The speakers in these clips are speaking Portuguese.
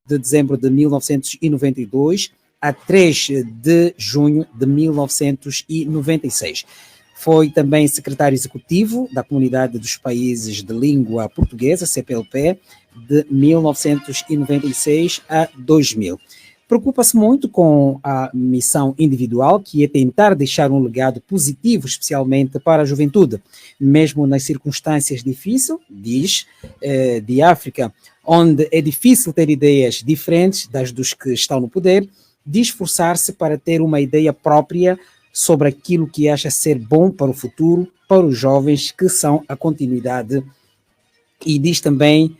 de dezembro de 1992 a 3 de junho de 1996. Foi também secretário executivo da Comunidade dos Países de Língua Portuguesa, CPLP, de 1996 a 2000. Preocupa-se muito com a missão individual, que é tentar deixar um legado positivo, especialmente para a juventude. Mesmo nas circunstâncias difíceis, diz, de África, onde é difícil ter ideias diferentes das dos que estão no poder, de esforçar-se para ter uma ideia própria sobre aquilo que acha ser bom para o futuro, para os jovens que são a continuidade, e diz também,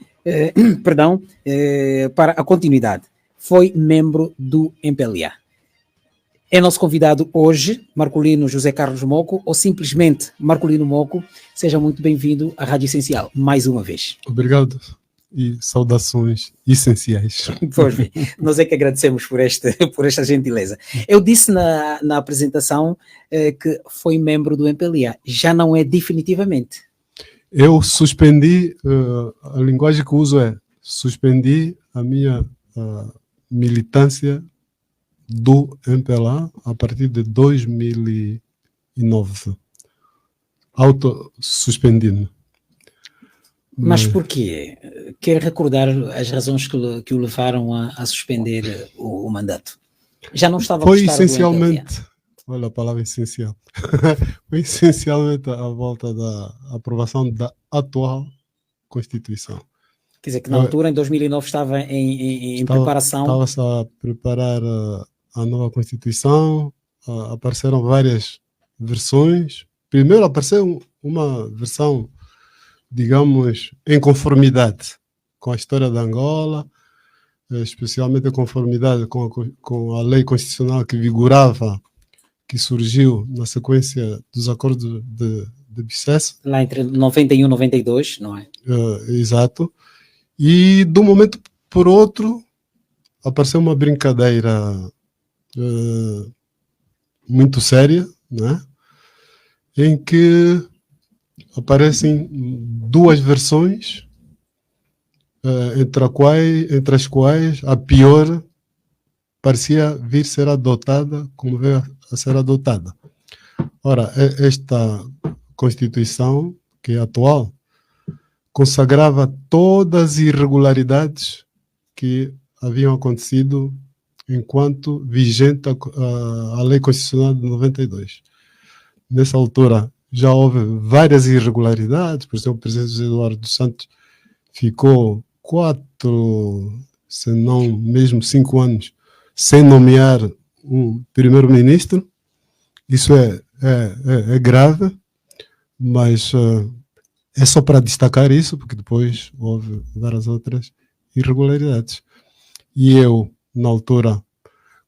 para a continuidade. Foi membro do MPLA. É nosso convidado hoje, Marcolino José Carlos Moco, ou simplesmente Marcolino Moco. Seja muito bem-vindo à Rádio Essencial, mais uma vez. Obrigado e saudações essenciais. Pois bem, nós é que agradecemos por esta gentileza. Eu disse na apresentação que foi membro do MPLA, já não é definitivamente. Eu suspendi, a linguagem que uso é, suspendi a minha militância do MPLA a partir de 2009. Autosuspendindo. Mas porquê? Quer recordar as razões que o levaram a suspender o mandato? Já não estava a Foi gostar essencialmente, olha a palavra essencial, foi essencialmente à volta da aprovação da atual Constituição. Quer dizer, que na altura, em 2009, estava em preparação. Estava-se a preparar a nova Constituição, apareceram várias versões. Primeiro apareceu uma versão, digamos, em conformidade com a história de Angola, especialmente em conformidade com a lei constitucional que vigorava, que surgiu na sequência dos acordos de Bicesse. Lá entre 91 e 92, não é? Exato. E de um momento por outro apareceu uma brincadeira muito séria, né? Em que aparecem duas versões, entre as quais a pior parecia vir ser adotada como veio a ser adotada. Ora, esta Constituição, que é atual, consagrava todas as irregularidades que haviam acontecido enquanto vigente a Lei Constitucional de 92. Nessa altura já houve várias irregularidades, por exemplo, o presidente Eduardo dos Santos ficou 4, se não mesmo 5 anos, sem nomear um primeiro-ministro. Isso é grave, mas é só para destacar isso, porque depois houve várias outras irregularidades. E eu, na altura,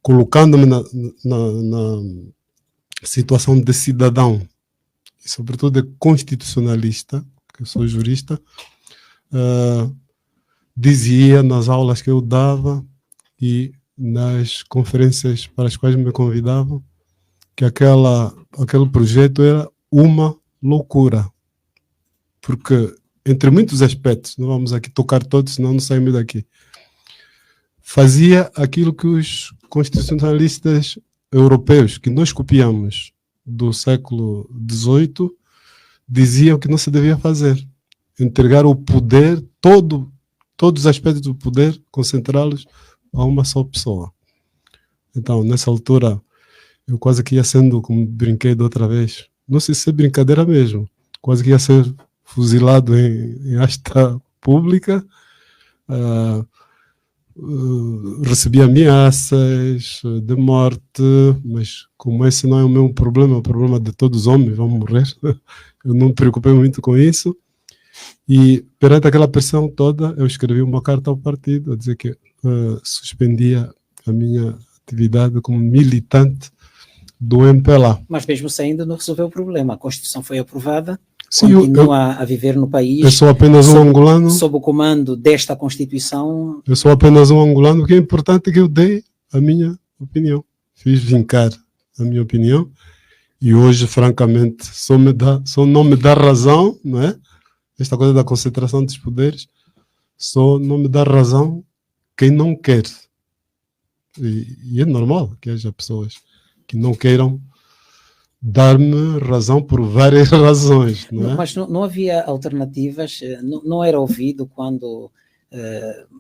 colocando-me na situação de cidadão, e sobretudo de constitucionalista, que eu sou jurista, dizia nas aulas que eu dava e nas conferências para as quais me convidavam que aquele projeto era uma loucura. Porque, entre muitos aspectos, não vamos aqui tocar todos, senão não saímos daqui, fazia aquilo que os constitucionalistas europeus, que nós copiamos do século XVIII, diziam que não se devia fazer. Entregar o poder, todos os aspectos do poder, concentrá-los a uma só pessoa. Então, nessa altura, eu quase que ia sendo, como brinquei da outra vez, não sei se é brincadeira mesmo, quase que ia ser fuzilado em asta pública, recebi ameaças de morte, mas como esse não é o meu problema, é o problema de todos os homens, vão morrer, eu não me preocupei muito com isso. E perante aquela pressão toda, eu escrevi uma carta ao partido a dizer que suspendia a minha atividade como militante do MPLA. Mas mesmo saindo não resolveu o problema, a Constituição foi aprovada. Sim, continua a viver no país. Eu sou apenas um angolano. Sob o comando desta Constituição. Eu sou apenas um angolano. O que é importante é que eu dei a minha opinião. Fiz vincar a minha opinião. E hoje, francamente, só não me dá razão, não é? Esta coisa da concentração dos poderes, só não me dá razão quem não quer. E é normal que haja pessoas que não queiram dar-me razão por várias razões. Não é? Mas não havia alternativas, não era ouvido quando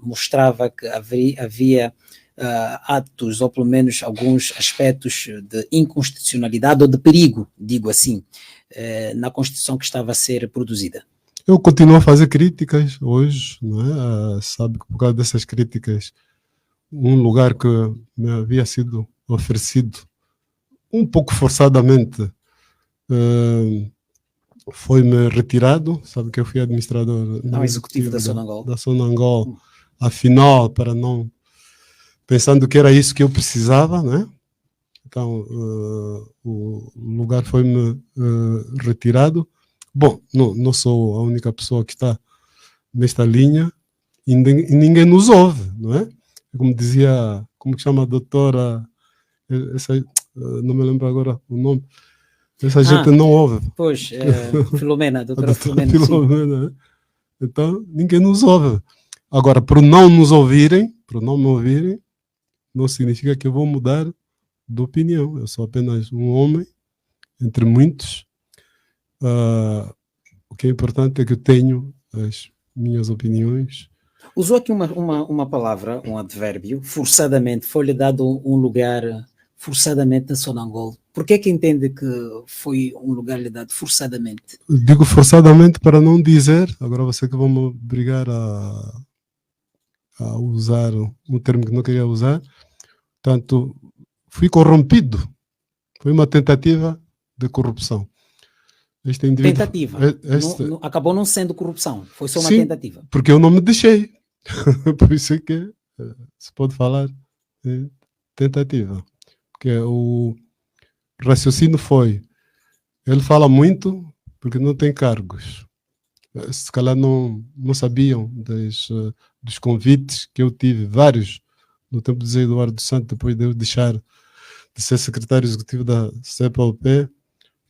mostrava que havia atos, ou pelo menos alguns aspectos de inconstitucionalidade ou de perigo, digo assim, na Constituição que estava a ser produzida. Eu continuo a fazer críticas hoje, não é? Sabe que por causa dessas críticas, um lugar que me havia sido oferecido um pouco forçadamente foi-me retirado. Sabe que eu fui administrador Não executivo da Sonangol. Da Sonangol, afinal, para não... Pensando que era isso que eu precisava, né? Então, o lugar foi-me retirado. Bom, não sou a única pessoa que está nesta linha e ninguém nos ouve, não é? Como dizia, como que chama a doutora, não me lembro agora o nome, essa gente não ouve. Pois, Filomena, a doutora Filomena. Filomena. Então, ninguém nos ouve. Agora, por não nos ouvirem, por não me ouvirem, não significa que eu vou mudar de opinião. Eu sou apenas um homem, entre muitos. O que é importante é que eu tenho as minhas opiniões. Usou aqui uma palavra, um advérbio, forçadamente, foi-lhe dado um lugar forçadamente na Sonangol. Por que é que entende que foi um lugar lhe dado forçadamente? Digo forçadamente para não dizer, agora você que vão me obrigar a usar um termo que não queria usar. Portanto, fui corrompido. Foi uma tentativa de corrupção. Este indivíduo, tentativa. Acabou não sendo corrupção. Foi só uma tentativa. Porque eu não me deixei. Por isso é que se pode falar de tentativa. Porque o raciocínio foi: ele fala muito porque não tem cargos. Se calhar não sabiam dos convites que eu tive, vários, no tempo de José Eduardo dos Santos, depois de eu deixar de ser secretário executivo da CPLP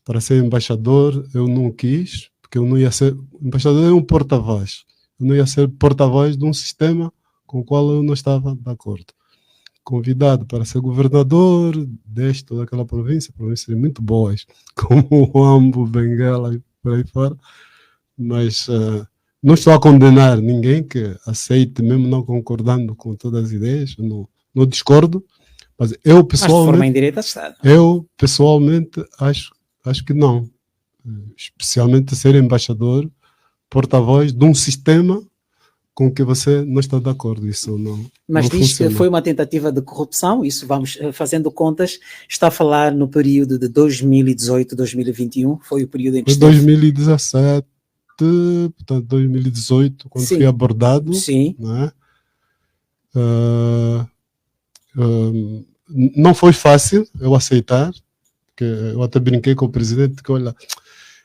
para ser embaixador. Eu não quis, porque eu não ia ser... Embaixador é um porta-voz. Eu não ia ser porta-voz de um sistema com o qual eu não estava de acordo. Convidado para ser governador desta ou daquela províncias muito boas, como o Ambo, Benguela e por aí fora, mas não estou a condenar ninguém que aceite, mesmo não concordando com todas as ideias, não discordo, mas eu pessoalmente... Mas de forma indireta está. Eu pessoalmente acho que não. Especialmente ser embaixador, porta-voz de um sistema com que você não está de acordo. Isso não. Mas não diz funciona. Que foi uma tentativa de corrupção, isso vamos fazendo contas, está a falar no período de 2018, 2021, foi o período em que foi 2017, portanto 2018, quando fui abordado. Sim. Né? Não foi fácil eu aceitar, porque eu até brinquei com o presidente que, olha,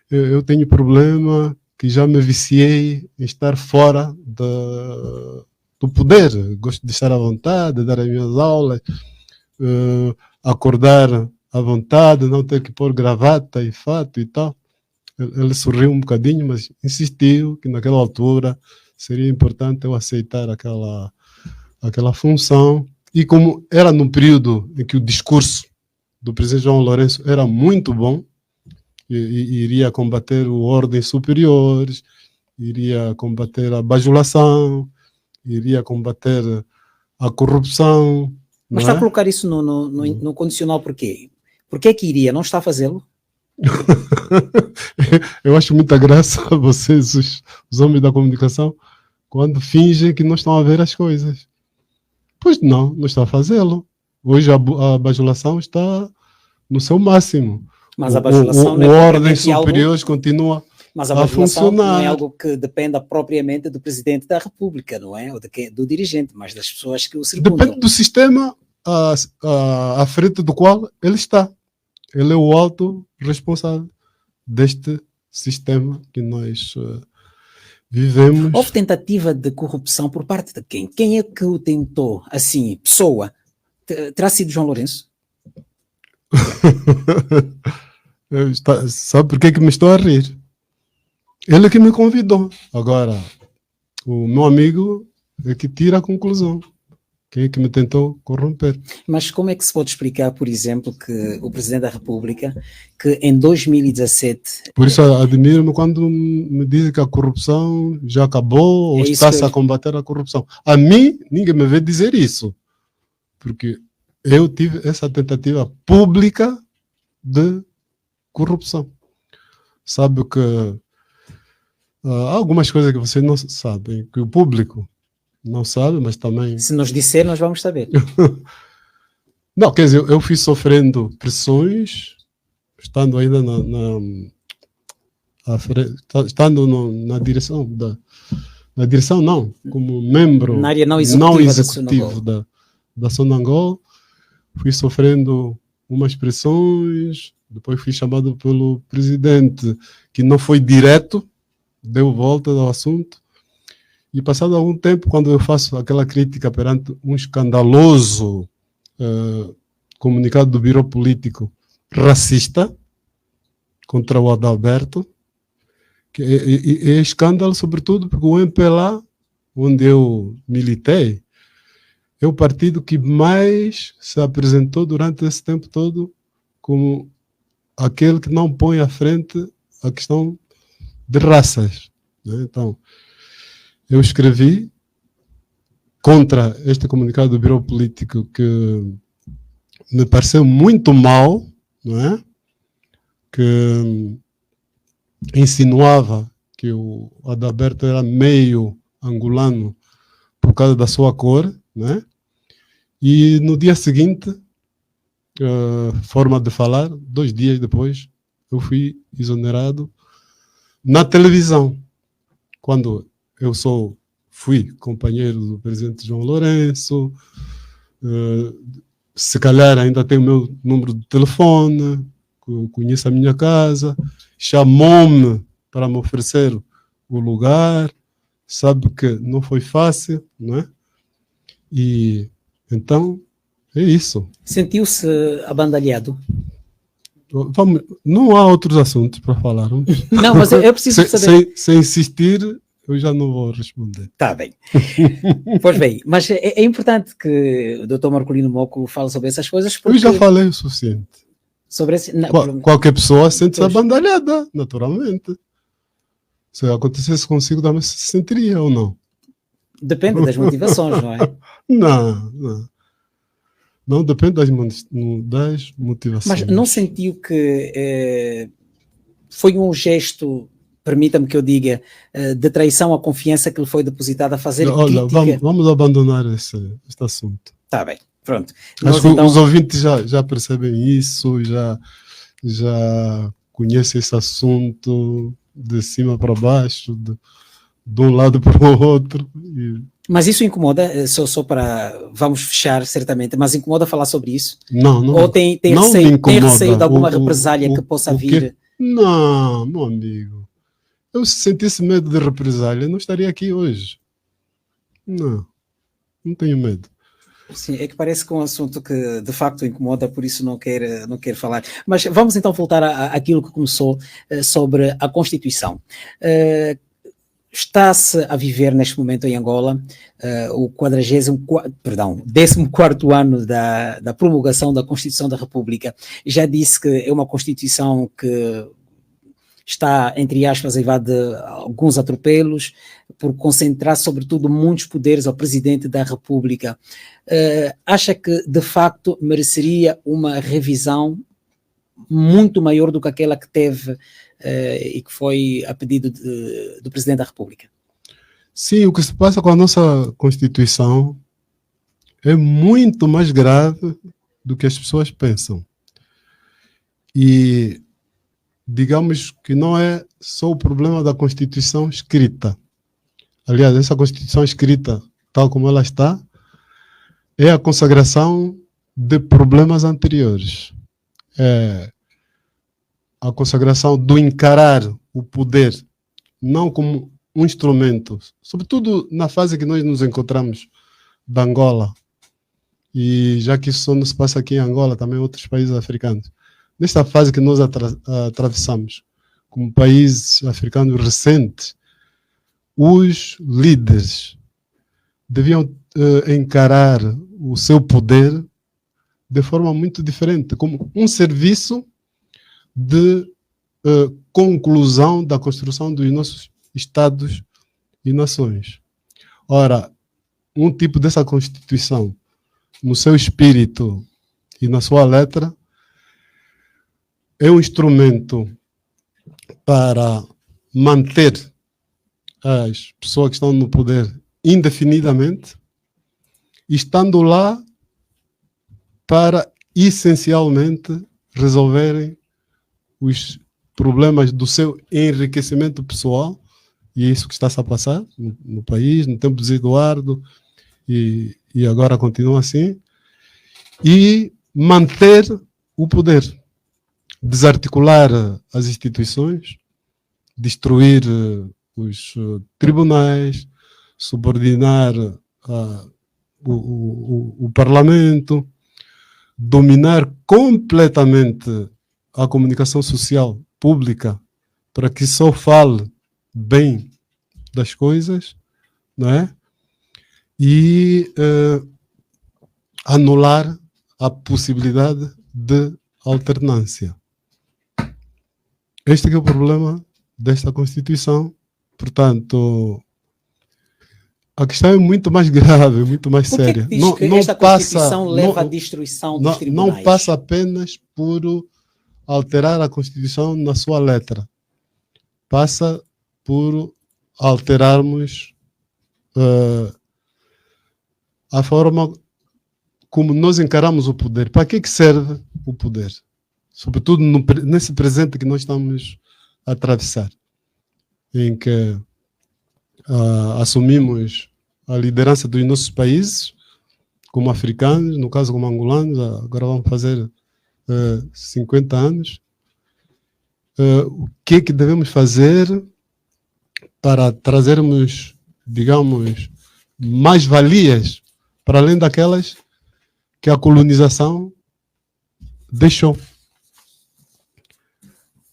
eu tenho problema que já me viciei em estar fora do poder. Gosto de estar à vontade, de dar as minhas aulas, acordar à vontade, não ter que pôr gravata e fato e tal. Ele sorriu um bocadinho, mas insistiu que naquela altura seria importante eu aceitar aquela função. E como era no período em que o discurso do presidente João Lourenço era muito bom, e iria combater ordens superiores, iria combater a bajulação, iria combater a corrupção. Mas está a colocar isso no condicional por quê? Por que é que iria? Não está a fazê-lo? Eu acho muita graça a vocês, os homens da comunicação, quando fingem que não estão a ver as coisas. Pois não está a fazê-lo. Hoje a bajulação está no seu máximo. Mas a bajulação não é ordens superiores continua mas a bajulação não é algo que dependa propriamente do Presidente da República, não é? Ou do dirigente, mas das pessoas que o circundam. Depende do sistema à frente do qual ele está. Ele é o alto responsável deste sistema que nós vivemos. Houve tentativa de corrupção por parte de quem? Quem é que o tentou? Assim, pessoa? Terá sido João Lourenço? Sabe por que me estou a rir? Ele é que me convidou. Agora, o meu amigo é que tira a conclusão. Quem é que me tentou corromper? Mas como é que se pode explicar, por exemplo, que o Presidente da República, que em 2017... Por isso admiro-me quando me dizem que a corrupção já acabou ou está-se a combater a corrupção. A mim, ninguém me vê dizer isso. Porque eu tive essa tentativa pública de corrupção. Sabe que há algumas coisas que vocês não sabem, que o público não sabe, mas também... Se nos disser, nós vamos saber. Não, quer dizer, eu fui sofrendo pressões, estando ainda estando na direção na direção não, como membro na área não executivo da Sonangol, fui sofrendo umas pressões, depois fui chamado pelo presidente, que não foi direto, deu volta ao assunto, e passado algum tempo, quando eu faço aquela crítica perante um escandaloso comunicado do Biro Político racista contra o Adalberto, que é escândalo sobretudo porque o MPLA, onde eu militei, é o partido que mais se apresentou durante esse tempo todo como aquele que não põe à frente a questão de raças, né? Então, eu escrevi contra este comunicado do Biro Político que me pareceu muito mal, não é? Que insinuava que o Adalberto era meio angolano por causa da sua cor, né? E no dia seguinte, forma de falar, 2 dias depois, eu fui exonerado na televisão, quando eu fui companheiro do presidente João Lourenço, se calhar ainda tem o meu número de telefone, conhece a minha casa, chamou-me para me oferecer o lugar, sabe que não foi fácil, não é? E então é isso. Sentiu-se abandalhado? Não há outros assuntos para falar. Não, não, mas eu preciso saber. Sem insistir, eu já não vou responder. Está bem. Pois bem, mas é importante que o Dr. Marcolino Moco fale sobre essas coisas. Porque... Eu já falei o suficiente. Sobre esse... não, qualquer pessoa sente-se abandalhada, naturalmente. Se acontecesse consigo, também se sentiria ou não? Depende das motivações, não é? Não. Não depende das motivações. Mas não sentiu que foi um gesto, permita-me que eu diga, de traição à confiança que lhe foi depositada a fazer crítica? Vamos abandonar este assunto. Está bem, pronto. Acho que então... os ouvintes já percebem isso, já conhecem esse assunto de cima para baixo, de um lado para o outro. Mas isso incomoda, só para... Vamos fechar, certamente, mas incomoda falar sobre isso? Não. Ou tem receio de alguma represália que possa vir? Não, meu amigo. Eu, se sentisse medo de represália, não estaria aqui hoje. Não tenho medo. Sim, é que parece que é um assunto que de facto incomoda, por isso não quero falar. Mas vamos então voltar àquilo que começou sobre a Constituição. Está-se a viver neste momento em Angola o 14º ano da promulgação da Constituição da República. Já disse que é uma Constituição que está, entre aspas, a evade alguns atropelos, por concentrar sobretudo muitos poderes ao Presidente da República. Acha que de facto mereceria uma revisão muito maior do que aquela que teve e que foi a pedido do Presidente da República? Sim, o que se passa com a nossa Constituição é muito mais grave do que as pessoas pensam. E digamos que não é só o problema da Constituição escrita. Aliás, essa Constituição escrita, tal como ela está, é a consagração de problemas anteriores. É a consagração do encarar o poder não como um instrumento, sobretudo na fase que nós nos encontramos da Angola, e já que isso só não se passa aqui em Angola, também em outros países africanos. Nesta fase que nós atravessamos, como países africanos recentes, os líderes deviam encarar o seu poder de forma muito diferente, como um serviço de conclusão da construção dos nossos estados e nações. Ora, um tipo dessa Constituição, no seu espírito e na sua letra, é um instrumento para manter as pessoas que estão no poder indefinidamente, estando lá para, essencialmente, resolverem os problemas do seu enriquecimento pessoal, e é isso que está-se a passar no país, no tempo de Eduardo, e agora continua assim, e manter o poder, desarticular as instituições, destruir os tribunais, subordinar o parlamento, dominar completamente a comunicação social pública para que só fale bem das coisas, não é? E anular a possibilidade de alternância. Este é o problema desta Constituição. Portanto, a questão é muito mais grave, muito mais séria. Por que diz que esta Constituição leva à destruição dos tribunais? Não passa apenas por alterar a Constituição na sua letra. Passa por alterarmos a forma como nós encaramos o poder. Para que serve o poder? Sobretudo nesse presente que nós estamos a atravessar, em que assumimos a liderança dos nossos países, como africanos, no caso como angolanos, agora vamos fazer 50 anos. O que é que devemos fazer para trazermos, digamos, mais valias para além daquelas que a colonização deixou?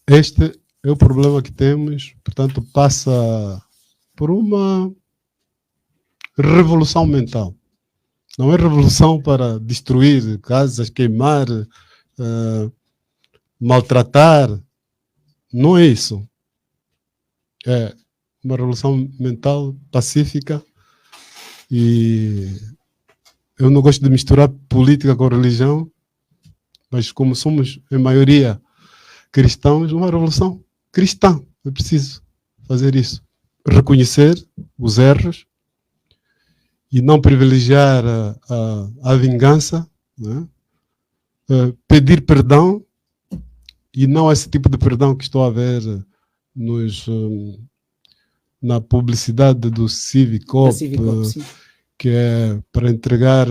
Este é o problema que temos, portanto, passa por uma revolução mental. Não é revolução para destruir casas, queimar, maltratar. Não é isso. É uma revolução mental pacífica, e eu não gosto de misturar política com religião, mas como somos em maioria cristãos, uma revolução cristã. É preciso fazer isso. Reconhecer os erros e não privilegiar a vingança, né? Pedir perdão, e não esse tipo de perdão que estou a ver na publicidade do Civicop, que é para entregar,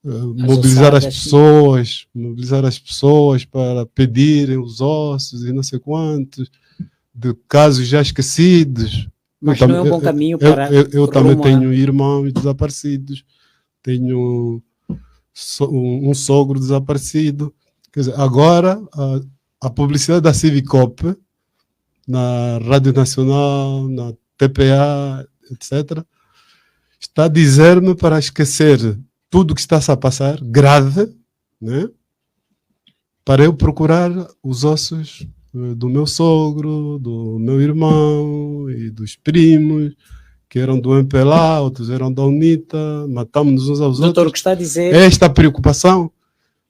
mobilizar as pessoas para pedirem os ossos e não sei quantos, de casos já esquecidos. Mas não é um bom caminho para... Eu também tenho irmãos desaparecidos, tenho um sogro desaparecido. Quer dizer, agora a publicidade da Civicop, na Rádio Nacional, na TPA, etc., está a dizer-me para esquecer tudo o que está a passar, grave, né? Para eu procurar os ossos do meu sogro, do meu irmão e dos primos, que eram do MPLA, outros eram da UNITA, matamos uns aos Doutor, outros. o que está a dizer... Esta preocupação,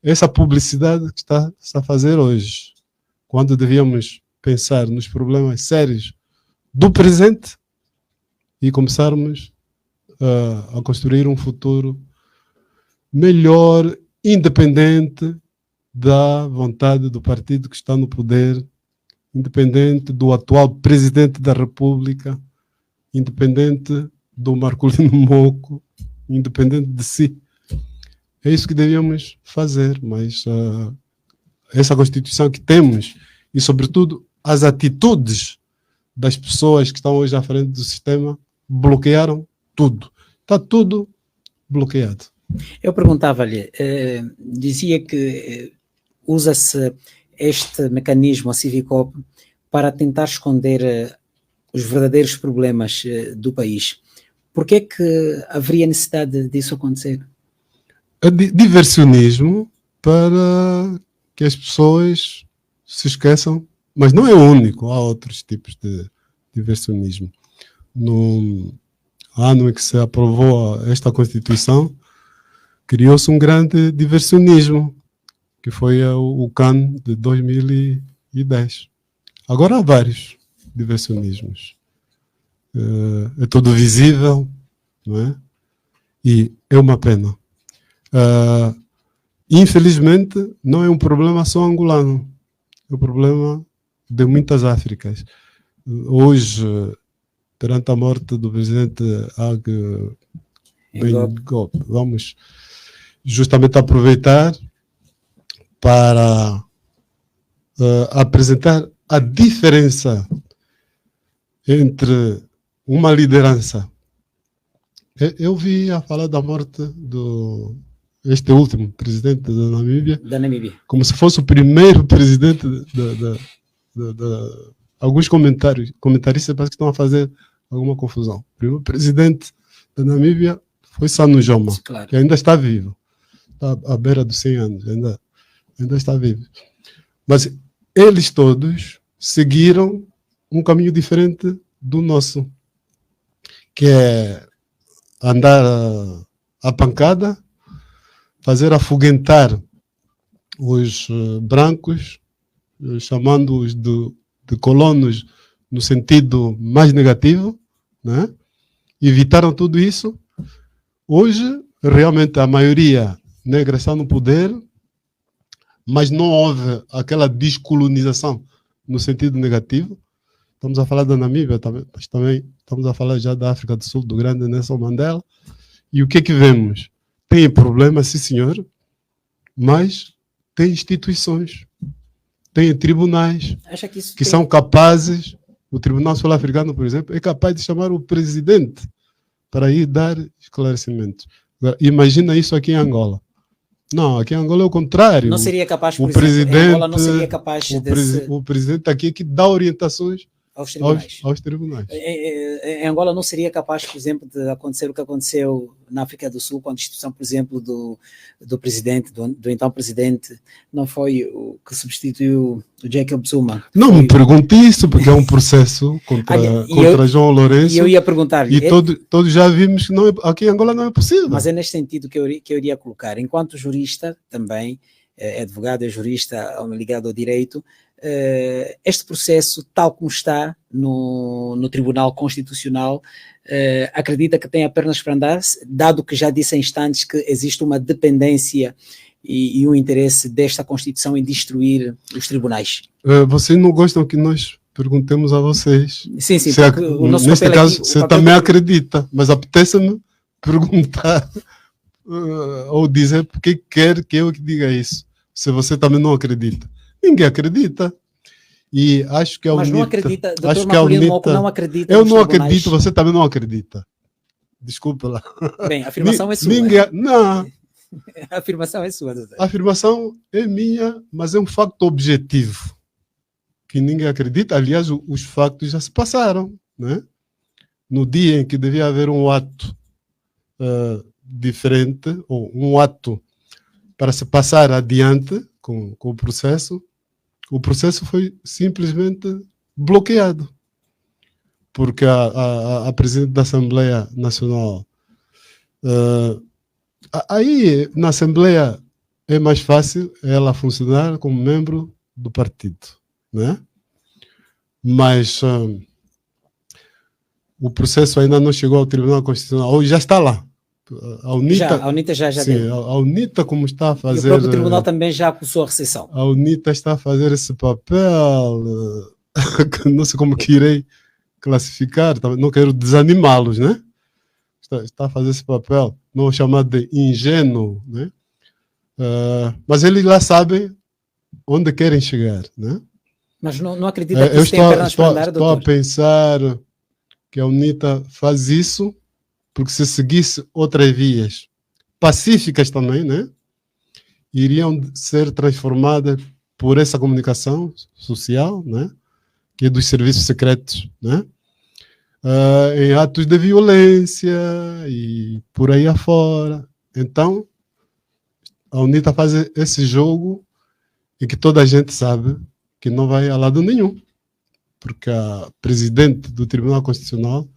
essa publicidade que está a fazer hoje, quando devíamos pensar nos problemas sérios do presente e começarmos a construir um futuro melhor, independente da vontade do partido que está no poder, independente do atual presidente da República, independente do Marcolino Moco, independente de si. É isso que devíamos fazer, mas essa Constituição que temos, e sobretudo as atitudes das pessoas que estão hoje à frente do sistema, bloquearam tudo. Está tudo bloqueado. Eu perguntava-lhe, dizia que usa-se este mecanismo, a Civicop, para tentar esconder os verdadeiros problemas do país. Por que haveria necessidade disso acontecer? Diversionismo para que as pessoas se esqueçam, mas não é o único, há outros tipos de diversionismo. No ano em que se aprovou esta Constituição, criou-se um grande diversionismo, que foi o CAN de 2010. Agora há vários diversionismos. É tudo visível, não é? E é uma pena. Infelizmente, não é um problema só angolano, é um problema de muitas Áfricas. Hoje, perante a morte do presidente Ag Bengop, vamos justamente aproveitar para apresentar a diferença entre uma liderança. Eu vi a falar da morte este último presidente da Namíbia, como se fosse o primeiro presidente alguns comentaristas parece que estão a fazer alguma confusão. O primeiro presidente da Namíbia foi Sanu Joma, claro, que ainda está vivo, está à beira dos 100 anos, ainda está vivo. Mas eles todos seguiram um caminho diferente do nosso, que é andar a pancada, fazer afoguentar os brancos, chamando-os de colonos no sentido mais negativo, né? Evitaram tudo isso. Hoje, realmente, a maioria negra está no poder, mas não houve aquela descolonização no sentido negativo. Estamos a falar da Namíbia, mas também estamos a falar já da África do Sul, do grande Nelson Mandela. E o que é que vemos? Tem problemas, sim senhor, mas tem instituições, tem tribunais que são capazes. O Tribunal Sul-Africano, por exemplo, é capaz de chamar o presidente para ir dar esclarecimentos. Agora, imagina isso aqui em Angola. Não, aqui em Angola é o contrário. Não seria capaz, por exemplo, em Angola não seria capaz o presidente aqui que dá orientações aos tribunais. Aos tribunais. Em Angola não seria capaz, por exemplo, de acontecer o que aconteceu na África do Sul, com a destituição, por exemplo, do presidente, do então presidente, não foi o que substituiu o Jacob Zuma? Não me pergunte isso, porque é um processo contra João Lourenço. E eu ia perguntar-lhe. E todos já vimos que aqui em Angola não é possível. Mas é neste sentido que eu iria colocar. Enquanto jurista, também, é advogado, é jurista ligado ao direito, este processo, tal como está no Tribunal Constitucional, acredita que tem apenas para andar, dado que já disse em instantes que existe uma dependência e um interesse desta Constituição em destruir os tribunais? Vocês não gostam que nós perguntemos a vocês? Sim, o nosso neste caso, aqui, você também acredita, mas apetece-me perguntar ou dizer porque quer que eu diga isso, se você também não acredita. Ninguém acredita. E acho que é o Mas não acredita, doutor Marcolino Moco não acredita. Eu não acredito, você também não acredita. Desculpa lá. Bem, a afirmação é sua. Não. A afirmação é sua, doutor. A afirmação é minha, mas é um facto objetivo. Que ninguém acredita. Aliás, os factos já se passaram, né? No dia em que devia haver um ato diferente, ou um ato para se passar adiante com o processo foi simplesmente bloqueado. Porque a Presidente da Assembleia Nacional... aí, na Assembleia, é mais fácil ela funcionar como membro do partido, né? Mas o processo ainda não chegou ao Tribunal Constitucional. Hoje já está lá. A UNITA já sim, deu. A UNITA, como está a fazer... E o próprio Tribunal também já acusou a recessão. A UNITA está a fazer esse papel, que não sei como que irei classificar, não quero desanimá-los, né? Está a fazer esse papel, não chamado de ingênuo, né? Mas eles lá sabem onde querem chegar, né? Mas não acredita que isso tem pernas para andar, doutor? Estou a pensar que a UNITA faz isso porque se seguisse outras vias pacíficas também, né, iriam ser transformadas por essa comunicação social, né, que é dos serviços secretos, né, em atos de violência e por aí afora. Então, a UNITA faz esse jogo em que toda a gente sabe que não vai a lado nenhum, porque a presidente do Tribunal Constitucional,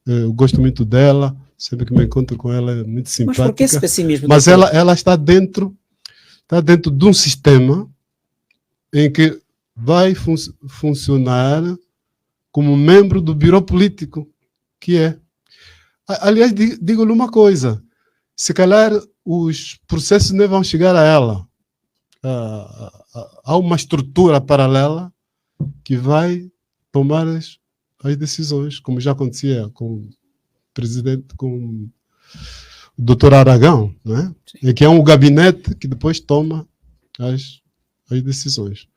eu gosto muito dela, sempre que me encontro com ela é muito simpática. Mas por que esse pessimismo? Mas ela está dentro de um sistema em que vai funcionar como membro do Bureau Político, que é. Aliás, digo-lhe uma coisa, se calhar os processos nem vão chegar a ela. Há uma estrutura paralela que vai tomar as decisões, como já acontecia com o presidente, com o doutor Aragão, não é? E que é um gabinete que depois toma as decisões.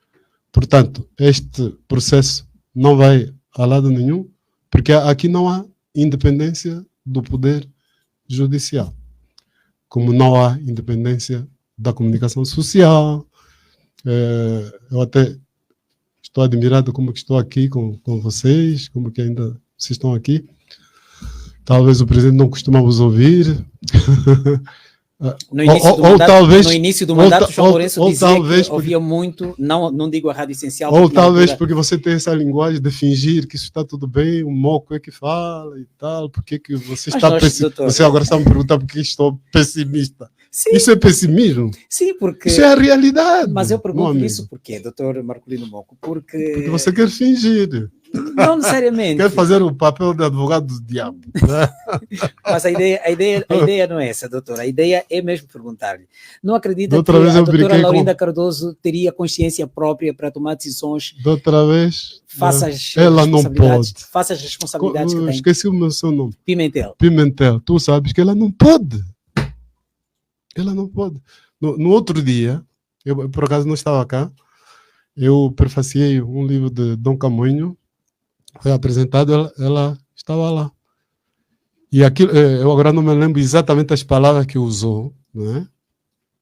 Portanto, este processo não vai a lado nenhum, porque aqui não há independência do poder judicial, como não há independência da comunicação social. Eu até estou admirado como que estou aqui com vocês, como que ainda vocês estão aqui. Talvez o presidente não costuma vos ouvir. No início do mandato, João Lourenço dizia que ouvia muito, não digo a Rádio Essencial. Ou talvez porque você tem essa linguagem de fingir que isso está tudo bem, o moco é que fala e tal, porque que você está pessimista. Você agora está me perguntando por que estou pessimista. Sim. Isso é pessimismo? Sim, porque... Isso é a realidade. Mas eu pergunto isso por quê, doutor Marcolino Moco? Porque você quer fingir. Não necessariamente. Quer fazer o papel de advogado do diabo. Né? Mas a ideia não é essa, doutor. A ideia é mesmo perguntar-lhe. Não acredita que a doutora Laurinda Cardoso teria consciência própria para tomar decisões? Da outra vez, ela não pode. Faça as responsabilidades que tem. Esqueci o meu seu nome. Pimentel. Tu sabes que ela não pode. Ela não pode. No outro dia, eu por acaso não estava cá, eu prefaciei um livro de Dom Camões, foi apresentado, ela estava lá. E aquilo, eu agora não me lembro exatamente as palavras que usou, né?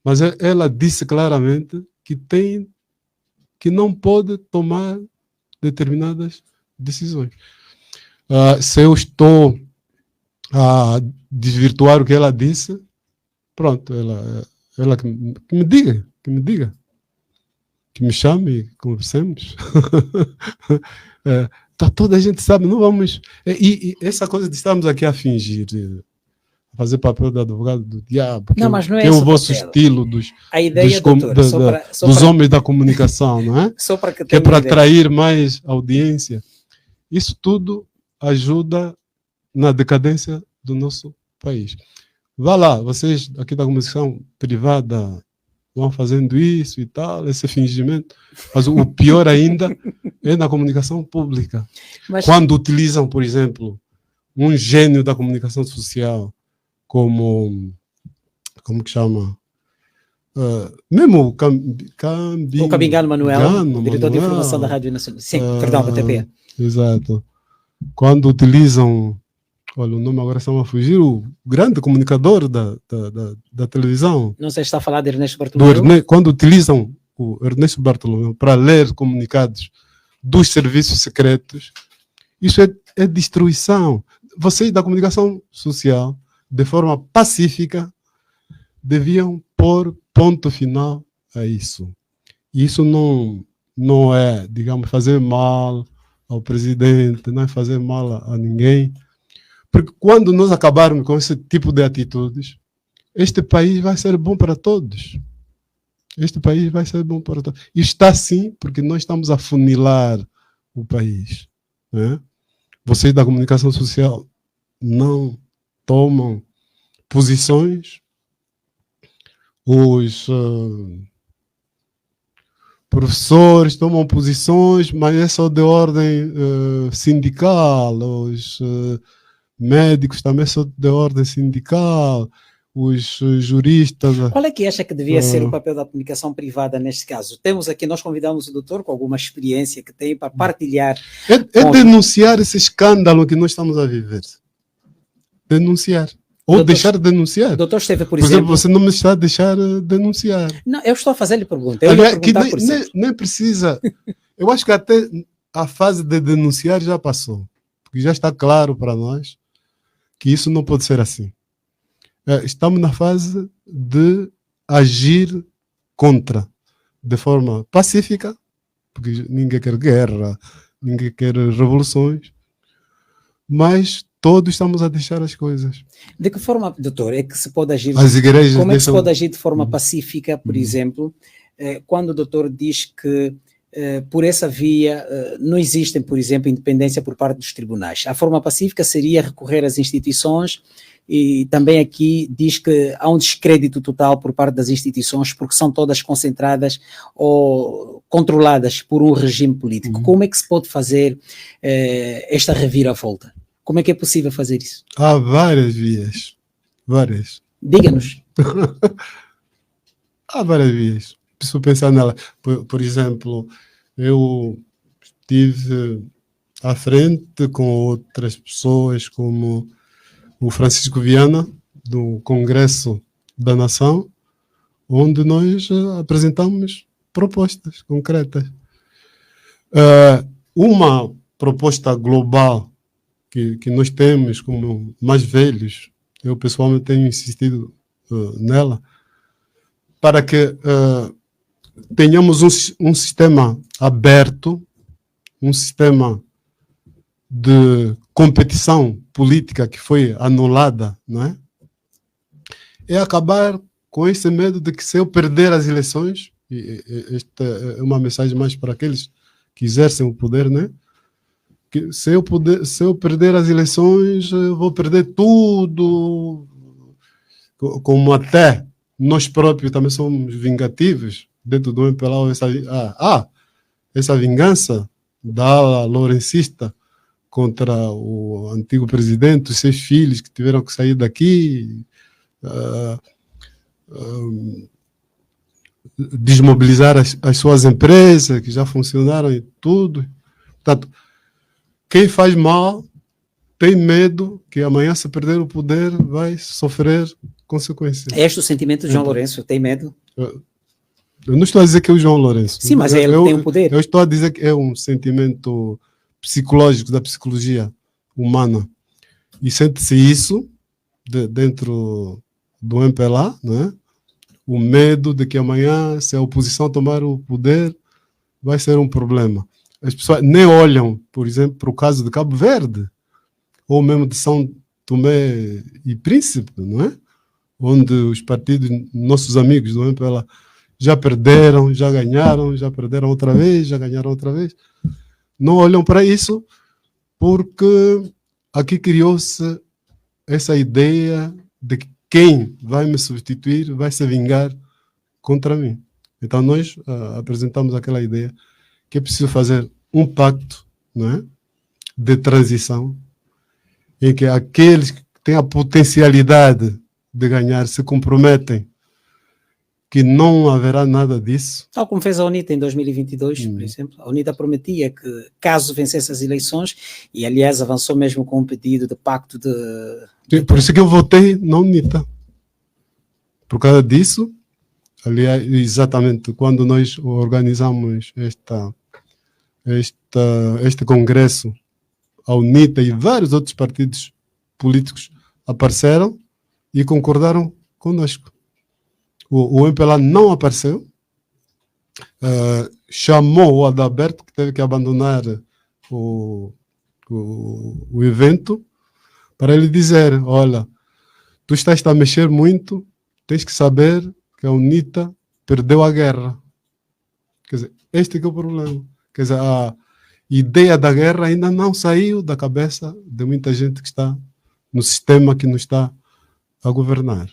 Mas ela disse claramente que não pode tomar determinadas decisões. Se eu estou a desvirtuar o que ela disse, pronto, ela que me diga, que me chame, conversemos. Toda a gente sabe, não vamos... E essa coisa de estarmos aqui a fingir, a fazer papel de advogado do diabo, não, mas não é que é o vosso estilo dos homens da comunicação, não é? Só para que é para atrair mais audiência. Isso tudo ajuda na decadência do nosso país. Vá lá, vocês aqui da comunicação privada vão fazendo isso e tal, esse fingimento. Mas o pior ainda é na comunicação pública. Mas... Quando utilizam, por exemplo, um gênio da comunicação social como que chama? Mesmo o Cabingano Manuel, diretor de informação da Rádio Nacional. Sim, perdão, PTP. Exato. Quando utilizam... Olha, o nome agora está a fugir, o grande comunicador da televisão. Não sei se está a falar de Ernesto Bartolomeu. Quando utilizam o Ernesto Bartolomeu para ler comunicados dos serviços secretos, isso é destruição. Vocês da comunicação social, de forma pacífica, deviam pôr ponto final a isso. Isso não é, digamos, fazer mal ao presidente, não é fazer mal a ninguém. Porque quando nós acabarmos com esse tipo de atitudes, este país vai ser bom para todos. Este país vai ser bom para todos. E está assim porque nós estamos a funilar o país. Né? Vocês da comunicação social não tomam posições. Os professores tomam posições, mas é só de ordem sindical. Os... médicos também são de ordem sindical, os juristas... Qual é que acha que devia ser o papel da comunicação privada neste caso? Nós convidamos o doutor com alguma experiência que tem para partilhar... denunciar esse escândalo que nós estamos a viver. Denunciar. Ou doutor, deixar de denunciar. O doutor esteve, por exemplo, você não me está a deixar denunciar. Não, eu estou a fazer-lhe pergunta. Nem precisa... Eu acho que até a fase de denunciar já passou. porque já está claro para nós que isso não pode ser assim. Estamos na fase de agir contra, de forma pacífica, porque ninguém quer guerra, ninguém quer revoluções, mas todos estamos a deixar as coisas. De que forma, doutor, é que se pode agir? As igrejas como é que se deixam... pode agir de forma pacífica, por exemplo, quando o doutor diz que por essa via não existem, por exemplo, independência por parte dos tribunais? A forma pacífica seria recorrer às instituições, e também aqui diz que há um descrédito total por parte das instituições porque são todas concentradas ou controladas por um regime político. Como é que se pode fazer esta reviravolta? Como é que é possível fazer isso? Há várias vias. Várias. Diga-nos. Há várias vias. Preciso pensar nela. Por exemplo, eu estive à frente com outras pessoas como o Francisco Viana, do Congresso da Nação, onde nós apresentamos propostas concretas. Uma proposta global que nós temos como mais velhos, eu pessoalmente tenho insistido nela, para que tenhamos um sistema aberto, um sistema de competição política que foi anulada, não é? É acabar com esse medo de que se eu perder as eleições, e esta é uma mensagem mais para aqueles que exercem o poder, né? Que se eu perder as eleições, eu vou perder tudo, como até nós próprios também somos vingativos dentro do MPLA, essa vingança da ala lourencista contra o antigo presidente, os 6 filhos que tiveram que sair daqui, desmobilizar as suas empresas que já funcionaram e tudo. Portanto, quem faz mal tem medo que amanhã, se perder o poder, vai sofrer consequências. É este o sentimento de João Lourenço? Tem medo? Eu não estou a dizer que é o João Lourenço. Sim, mas ele tem o poder. Eu estou a dizer que é um sentimento psicológico da psicologia humana. E sente-se isso dentro do MPLA, né? O medo de que amanhã, se a oposição tomar o poder, vai ser um problema. As pessoas nem olham, por exemplo, para o caso de Cabo Verde, ou mesmo de São Tomé e Príncipe, não é? Onde os partidos, nossos amigos do MPLA, já perderam, já ganharam, já perderam outra vez, já ganharam outra vez. Não olham para isso porque aqui criou-se essa ideia de que quem vai me substituir vai se vingar contra mim. Então nós apresentamos aquela ideia que é preciso fazer um pacto, não é? De transição, em que aqueles que têm a potencialidade de ganhar se comprometem que não haverá nada disso. Tal como fez a UNITA em 2022, por exemplo. A UNITA prometia que, caso vencesse as eleições, e aliás avançou mesmo com um pedido de pacto de... Por isso que eu votei na UNITA. Por causa disso, aliás, exatamente quando nós organizamos este congresso, a UNITA e vários outros partidos políticos apareceram e concordaram conosco. O MPLA não apareceu, chamou o Adalberto, que teve que abandonar o evento, para ele dizer: olha, tu estás a mexer muito, tens que saber que a UNITA perdeu a guerra. Quer dizer, este que é o problema. Quer dizer, a ideia da guerra ainda não saiu da cabeça de muita gente que está no sistema que nos está a governar.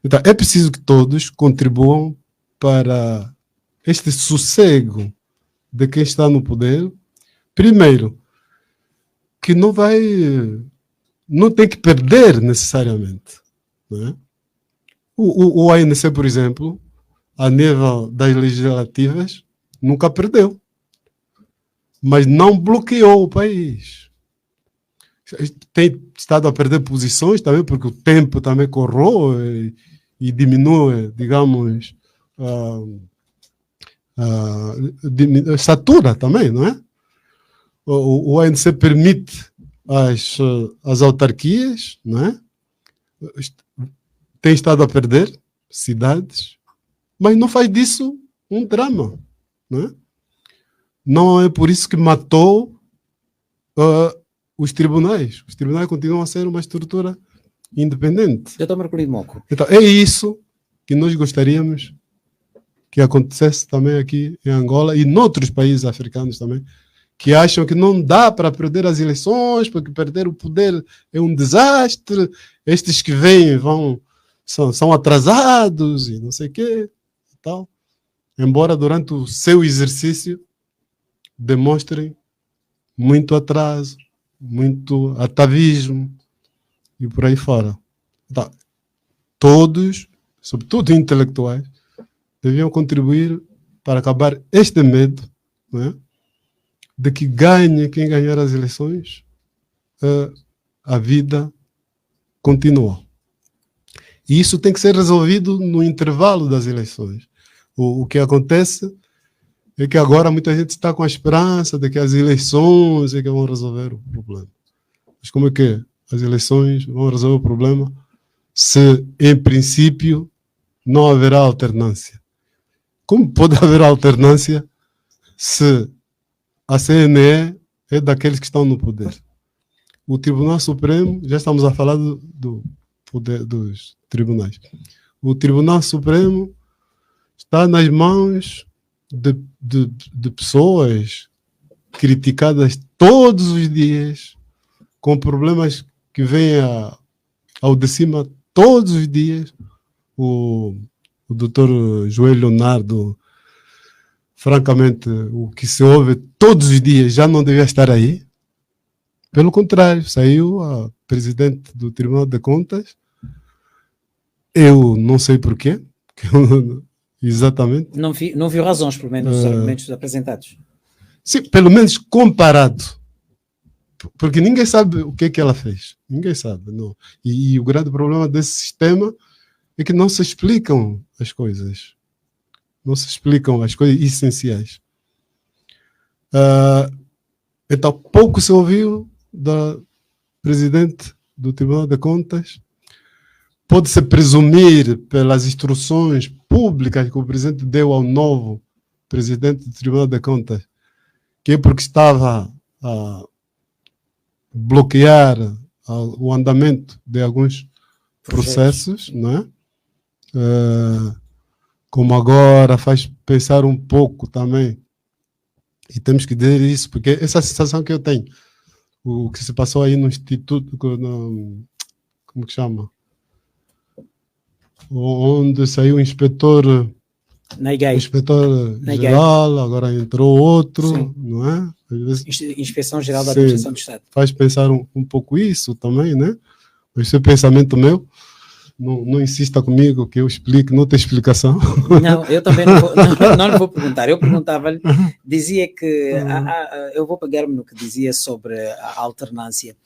Então, é preciso que todos contribuam para este sossego de quem está no poder. Primeiro, que não tem que perder necessariamente. Não é? O ANC, por exemplo, a nível das legislativas, nunca perdeu. Mas não bloqueou o país. Tem estado a perder posições também, porque o tempo também corroe e diminui, digamos, satura também, não é? O ANC permite as autarquias, não é? Tem estado a perder cidades, mas não faz disso um drama, não é? Não é por isso que matou os tribunais. Os tribunais continuam a ser uma estrutura independente. Doutor Marcolino Moco. Então, é isso que nós gostaríamos que acontecesse também aqui em Angola e noutros países africanos também, que acham que não dá para perder as eleições, porque perder o poder é um desastre, estes que vêm são atrasados e não sei o quê e tal. Embora durante o seu exercício demonstrem muito atraso, muito atavismo e por aí fora. Então, todos, sobretudo intelectuais, deviam contribuir para acabar este medo, não é? De que ganhe quem ganhar as eleições, a vida continua. E isso tem que ser resolvido no intervalo das eleições. O que acontece é que agora muita gente está com a esperança de que as eleições é que vão resolver o problema. Mas como é que as eleições vão resolver o problema se, em princípio, não haverá alternância? Como pode haver alternância se a CNE é daqueles que estão no poder? O Tribunal Supremo, já estamos a falar do poder dos tribunais. O Tribunal Supremo está nas mãos de pessoas criticadas todos os dias, com problemas que vêm ao de cima todos os dias. O doutor Joel Leonardo, francamente, o que se ouve todos os dias já não devia estar aí. Pelo contrário, saiu a presidente do Tribunal de Contas. Eu não sei porquê, exatamente. Não viu razões, pelo menos, nos argumentos apresentados. Sim, pelo menos comparado. Porque ninguém sabe o que ela fez. Ninguém sabe. Não. E o grande problema desse sistema é que não se explicam as coisas. Não se explicam as coisas essenciais. Então, pouco se ouviu da presidente do Tribunal de Contas. Pode-se presumir pelas instruções públicas que o presidente deu ao novo presidente do Tribunal de Contas, que é porque estava a bloquear o andamento de alguns processos, não é? Como agora faz pensar um pouco também, e temos que dizer isso, porque essa sensação que eu tenho, o que se passou aí no Instituto, como que chama? Onde saiu o inspetor geral, agora entrou outro, sim, não é? Inspeção Geral da Administração do Estado. Faz pensar um pouco isso também, né? Esse é pensamento meu. Não insista comigo que eu explique, não tem explicação. Não, eu também não lhe vou perguntar. Eu perguntava-lhe, dizia que, eu vou pegar-me no que dizia sobre a alternância,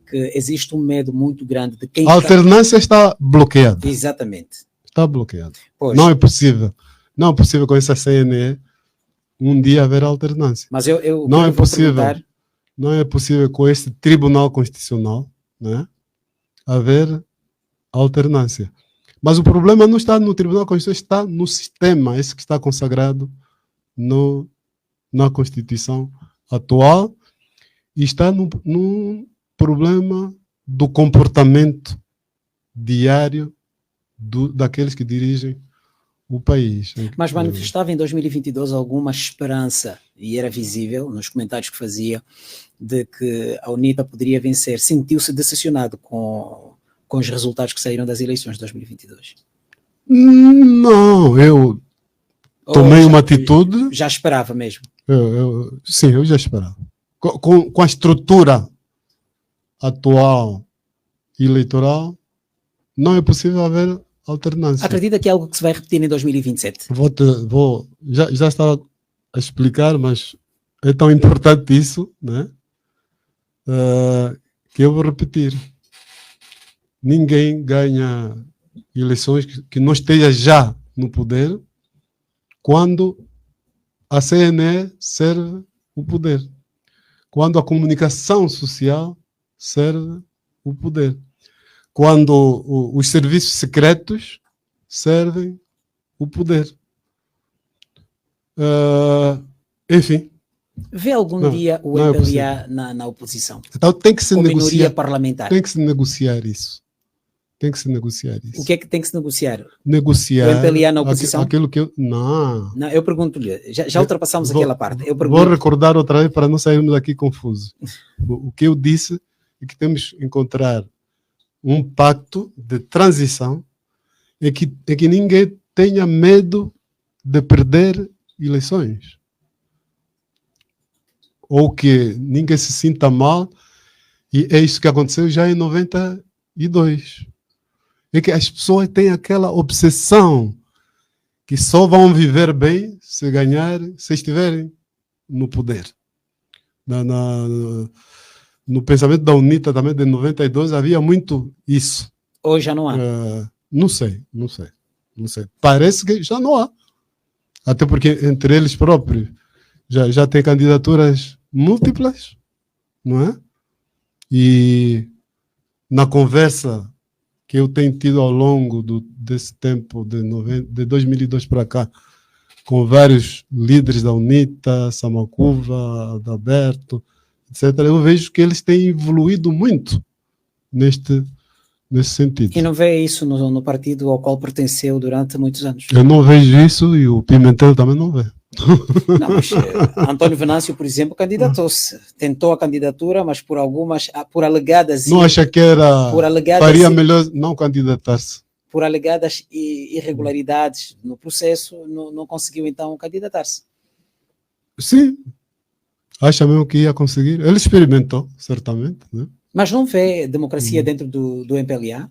que existe um medo muito grande de quem... A alternância está bloqueada. Exatamente. Está bloqueada. Pois. Não é possível. Não é possível com essa CNE um dia haver alternância. Mas eu não é possível. Não é possível com este Tribunal Constitucional, né, haver alternância. Mas o problema não está no Tribunal Constitucional, está no sistema, esse que está consagrado na Constituição atual, e está no problema do comportamento diário daqueles que dirigem o país. Mas manifestava em 2022 alguma esperança, e era visível nos comentários que fazia, de que a UNITA poderia vencer. Sentiu-se decepcionado com os resultados que saíram das eleições de 2022? Não, eu tomei uma atitude... Já esperava mesmo? Sim, eu já esperava. Com a estrutura atual eleitoral, não é possível haver alternância. Acredita que é algo que se vai repetir em 2027? Já estava a explicar, mas é tão importante isso, né? Que eu vou repetir. Ninguém ganha eleições que não esteja já no poder quando a CNE serve o poder. Quando a comunicação social serve o poder. Quando os serviços secretos servem o poder. Enfim. Vê algum dia o MPLA na oposição? Então tem que se negociar. Minoria parlamentar. Tem que se negociar isso. Tem que se negociar isso. O que é que tem que se negociar? Negociar. O MPLA na oposição? Aquilo que eu. Não, eu pergunto-lhe. Já ultrapassamos aquela parte. Vou recordar outra vez para não sairmos daqui confusos. O que eu disse é que temos que encontrar um pacto de transição em que ninguém tenha medo de perder eleições. Ou que ninguém se sinta mal, e é isso que aconteceu já em 92. É que as pessoas têm aquela obsessão que só vão viver bem se ganharem, se estiverem no poder. No pensamento da UNITA também de 92 havia muito isso. Hoje já não há? Não sei. Parece que já não há. Até porque entre eles próprios já tem candidaturas múltiplas, não é? E na conversa que eu tenho tido ao longo desse tempo, de 2002 para cá, com vários líderes da UNITA, Samacuva, Adalberto, etc., eu vejo que eles têm evoluído muito nesse sentido. E não vê isso no partido ao qual pertenceu durante muitos anos? Eu não vejo isso e o Pimentel também não vê. Não, mas António Venâncio, por exemplo, candidatou-se. Tentou a candidatura, mas por alegadas... Não acha que faria melhor não candidatar-se? Por alegadas irregularidades no processo, não conseguiu então candidatar-se. Sim. Acha mesmo que ia conseguir? Ele experimentou, certamente. Né? Mas não vê democracia dentro do MPLA?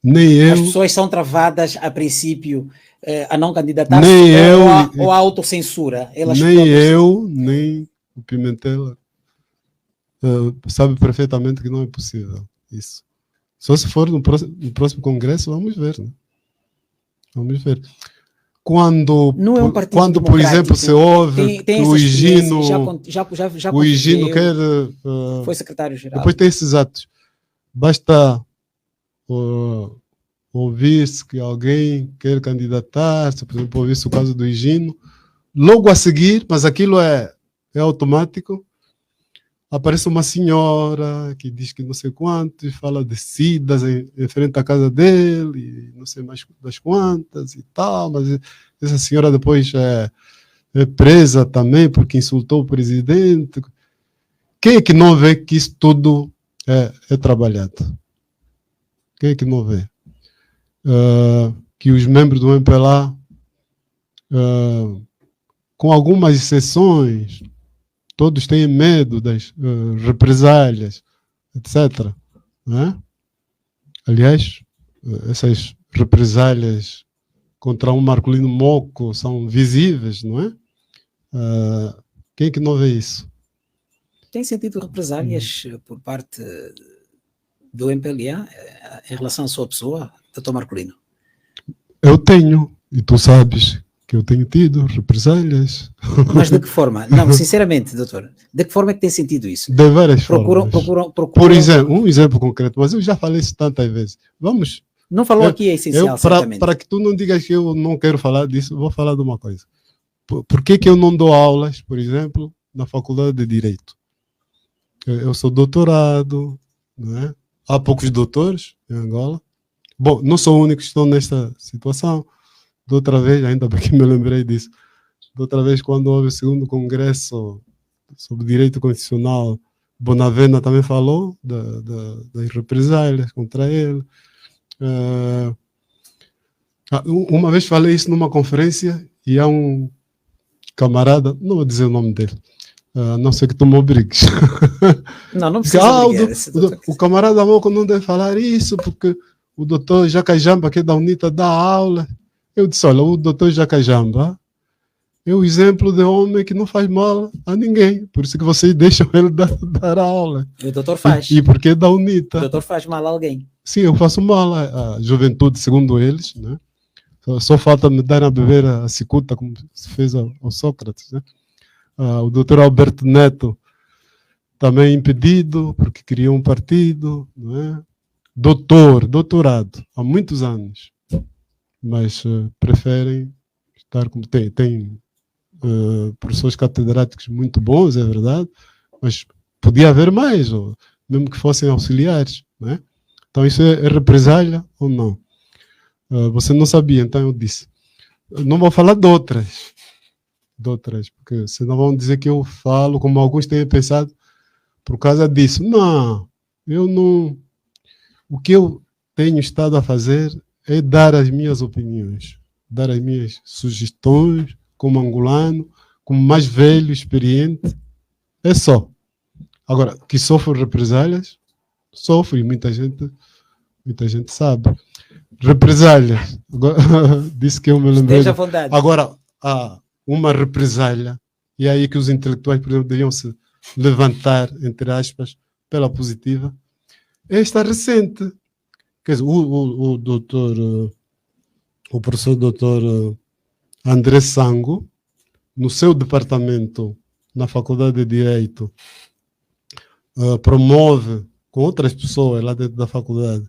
Nem eu. As pessoas são travadas, a princípio, a não candidatar-se ou a autocensura? Nem eu, nem o Pimentel sabe perfeitamente que não é possível isso. Só se for no próximo congresso, vamos ver. Né? Vamos ver. Quando, por exemplo, se ouve que o Higino quer... foi secretário-geral. Depois tem esses atos. Basta ouvir-se que alguém quer candidatar-se, por exemplo, ouvir-se o caso do Higino. Logo a seguir, mas aquilo é automático, aparece uma senhora que diz que não sei quantos, fala de SIDAs em frente à casa dele, e não sei mais das quantas e tal, mas essa senhora depois é presa também porque insultou o presidente. Quem é que não vê que isso tudo é trabalhado? Quem é que não vê? Que os membros do MPLA, com algumas exceções, todos têm medo das represálias, etc. Né? Aliás, essas represálias contra um Marcolino Moco são visíveis, não é? Quem é que não vê isso? Tem sentido represálias por parte do MPLA em relação à sua pessoa, Dr. Marcolino? Eu tenho, e tu sabes que eu tenho tido represálias. Mas de que forma? Não, sinceramente, doutor, de que forma é que tem sentido isso? De várias formas. Procuram... Por exemplo, um exemplo concreto, mas eu já falei isso tantas vezes. Não falou aqui, é essencial, certamente. Para que tu não digas que eu não quero falar disso, vou falar de uma coisa. Por que eu não dou aulas, por exemplo, na Faculdade de Direito? Eu sou doutorado, não é? Há poucos doutores em Angola. Bom, não sou o único que estou nesta situação. De outra vez, ainda bem que me lembrei disso, de outra vez, quando houve o segundo congresso sobre direito constitucional, Bonavena também falou das represálias contra ele. Uma vez falei isso numa conferência e há um camarada, não vou dizer o nome dele, não sei que tu me obrigues. Não precisa obrigar. O camarada Moco não deve falar isso, porque o doutor Jacajamba, que é da UNITA, dá aula. Eu disse, olha, o doutor Jacajamba é o exemplo de homem que não faz mal a ninguém. Por isso que vocês deixam ele dar aula. E o doutor faz. E porque é da UNITA. O doutor faz mal a alguém. Sim, eu faço mal à juventude, segundo eles. Né? Só falta me dar a beber a cicuta, como se fez ao Sócrates. Né? O doutor Alberto Neto também impedido, porque queria um partido, não é? Doutorado, há muitos anos, mas preferem estar como tem professores catedráticos muito bons, é verdade, mas podia haver mais, ou mesmo que fossem auxiliares, não é? Então isso é represália ou não? Você não sabia, então eu disse. Não vou falar de outras, porque senão vão dizer que eu falo como alguns têm pensado por causa disso. Não, eu não. O que eu tenho estado a fazer é dar as minhas opiniões, dar as minhas sugestões como angolano, como mais velho, experiente. É só. Agora, que sofro represálias, sofro e muita gente sabe. Represálias. Agora, disse que eu me lembrei. Esteja à vontade. Agora, há uma represália, e é aí que os intelectuais, por exemplo, deviam se levantar, entre aspas, pela positiva. Esta recente. Quer dizer, o doutor, o professor doutor André Sango, no seu departamento, na Faculdade de Direito, promove com outras pessoas lá dentro da faculdade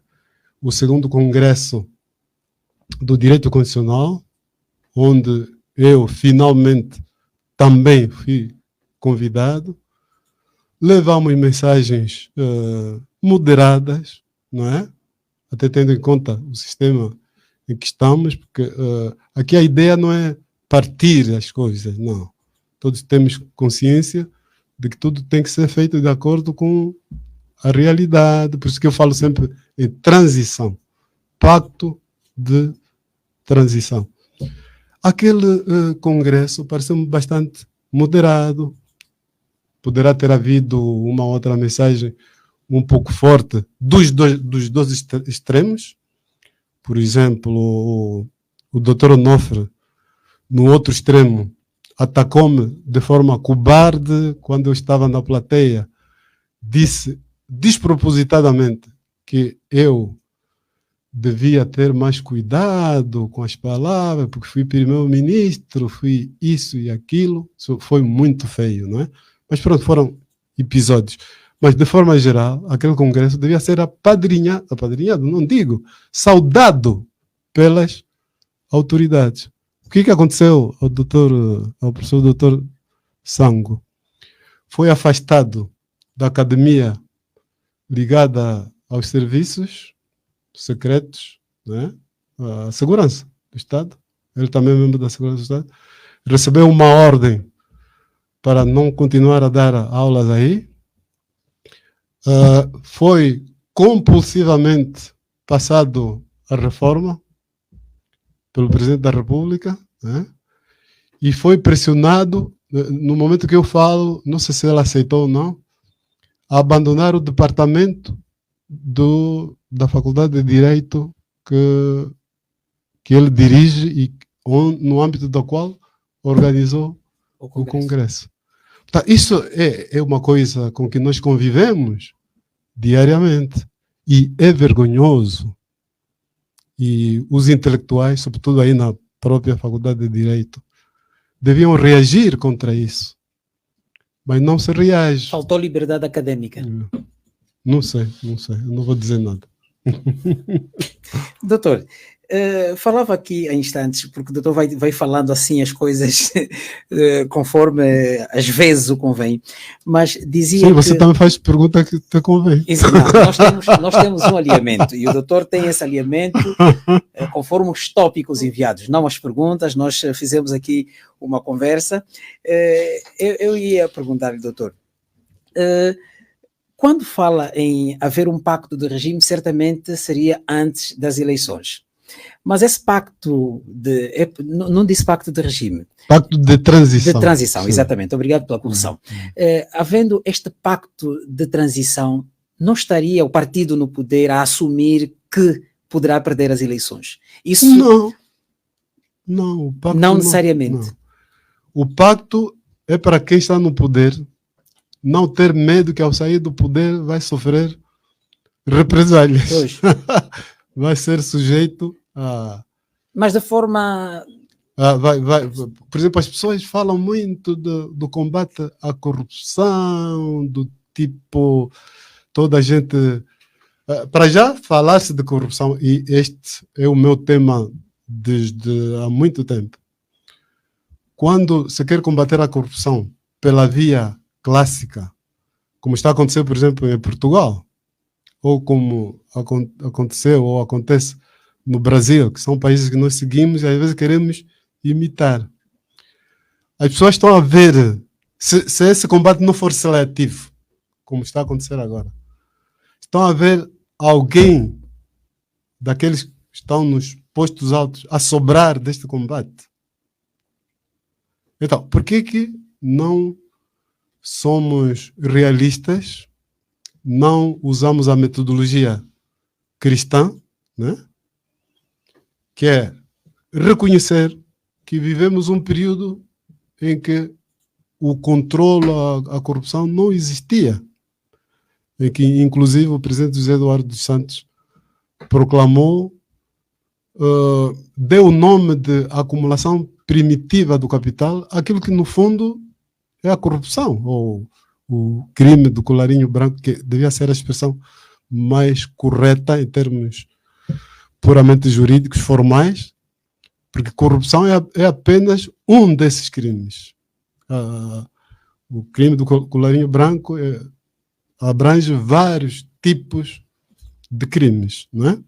o segundo congresso do Direito Constitucional, onde eu finalmente também fui convidado. Levamos mensagens moderadas, não é? Até tendo em conta o sistema em que estamos, porque aqui a ideia não é partir as coisas, não. Todos temos consciência de que tudo tem que ser feito de acordo com a realidade, por isso que eu falo sempre em transição, pacto de transição. Aquele congresso pareceu-me bastante moderado, poderá ter havido uma outra mensagem um pouco forte dos dois extremos. Por exemplo, o Dr. Onofre, no outro extremo, atacou-me de forma cobarde quando eu estava na plateia. Disse despropositadamente que eu devia ter mais cuidado com as palavras, porque fui primeiro-ministro, fui isso e aquilo. Isso foi muito feio, não é? Mas pronto, foram episódios. Mas, de forma geral, aquele congresso devia ser apadrinhado, não digo, saudado pelas autoridades. O que aconteceu ao professor doutor Sango? Foi afastado da academia ligada aos serviços secretos, né? A segurança do Estado. Ele também é membro da segurança do Estado. Recebeu uma ordem para não continuar a dar aulas aí. Foi compulsivamente passado a reforma pelo Presidente da República, né? E foi pressionado, no momento que eu falo, não sei se ele aceitou ou não, a abandonar o departamento da Faculdade de Direito que ele dirige e no âmbito do qual organizou o Congresso. Tá, isso é uma coisa com que nós convivemos diariamente e é vergonhoso. E os intelectuais, sobretudo aí na própria Faculdade de Direito, deviam reagir contra isso. Mas não se reage. Faltou liberdade acadêmica. Não sei, eu não vou dizer nada. Doutor, falava aqui há instantes, porque o doutor vai falando assim as coisas conforme às vezes o convém, mas dizia sim, você também faz pergunta que te convém. Isso, não, nós temos um alinhamento e o doutor tem esse alinhamento conforme os tópicos enviados, não as perguntas. Nós fizemos aqui uma conversa. Eu ia perguntar-lhe, doutor, quando fala em haver um pacto de regime, certamente seria antes das eleições. Mas esse pacto não disse pacto de regime. Pacto de transição. De transição, sim. Exatamente. Obrigado pela correção. Havendo este pacto de transição, não estaria o partido no poder a assumir que poderá perder as eleições? Isso não, o pacto não necessariamente. Não. O pacto é para quem está no poder não ter medo que ao sair do poder vai sofrer represálias. Vai ser sujeito a... Mas de forma... Por exemplo, as pessoas falam muito do combate à corrupção, do tipo, toda a gente... Para já, falar-se de corrupção, e este é o meu tema desde há muito tempo. Quando se quer combater a corrupção pela via clássica, como está a acontecer, por exemplo, em Portugal, ou como aconteceu ou acontece no Brasil, que são países que nós seguimos e às vezes queremos imitar. As pessoas estão a ver, se esse combate não for seletivo, como está a acontecer agora, estão a ver alguém daqueles que estão nos postos altos a sobrar deste combate. Então, por que não somos realistas, não usamos a metodologia cristã, né? Que é reconhecer que vivemos um período em que o controle à corrupção não existia, em que, inclusive, o presidente José Eduardo dos Santos proclamou, deu o nome de acumulação primitiva do capital, aquilo que, no fundo, é a corrupção, ou o crime do colarinho branco, que devia ser a expressão mais correta em termos puramente jurídicos, formais, porque corrupção é apenas um desses crimes. O crime do colarinho branco abrange vários tipos de crimes, não é?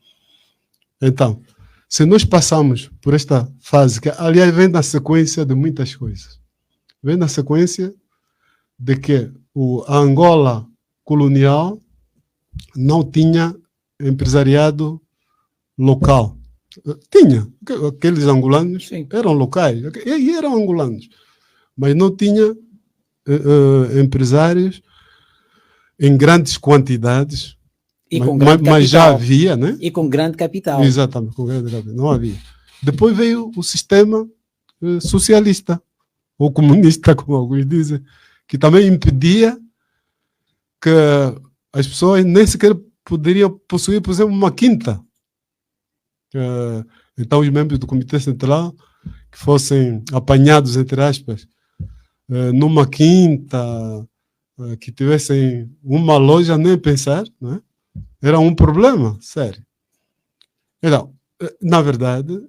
Então, se nós passamos por esta fase, que aliás vem na sequência de muitas coisas, vem na sequência de que a Angola colonial não tinha empresariado local. Tinha. Aqueles angolanos Sim. eram locais, e eram angolanos, mas não tinha empresários em grandes quantidades, mas já havia, né? E com grande capital. Exatamente, com grande capital. Não havia. Depois veio o sistema socialista, ou comunista, como alguns dizem, que também impedia que as pessoas nem sequer poderiam possuir, por exemplo, uma quinta. Então, os membros do Comitê Central que fossem apanhados, entre aspas, numa quinta, que tivessem uma loja, nem pensar, né? Era um problema sério. Então, na verdade,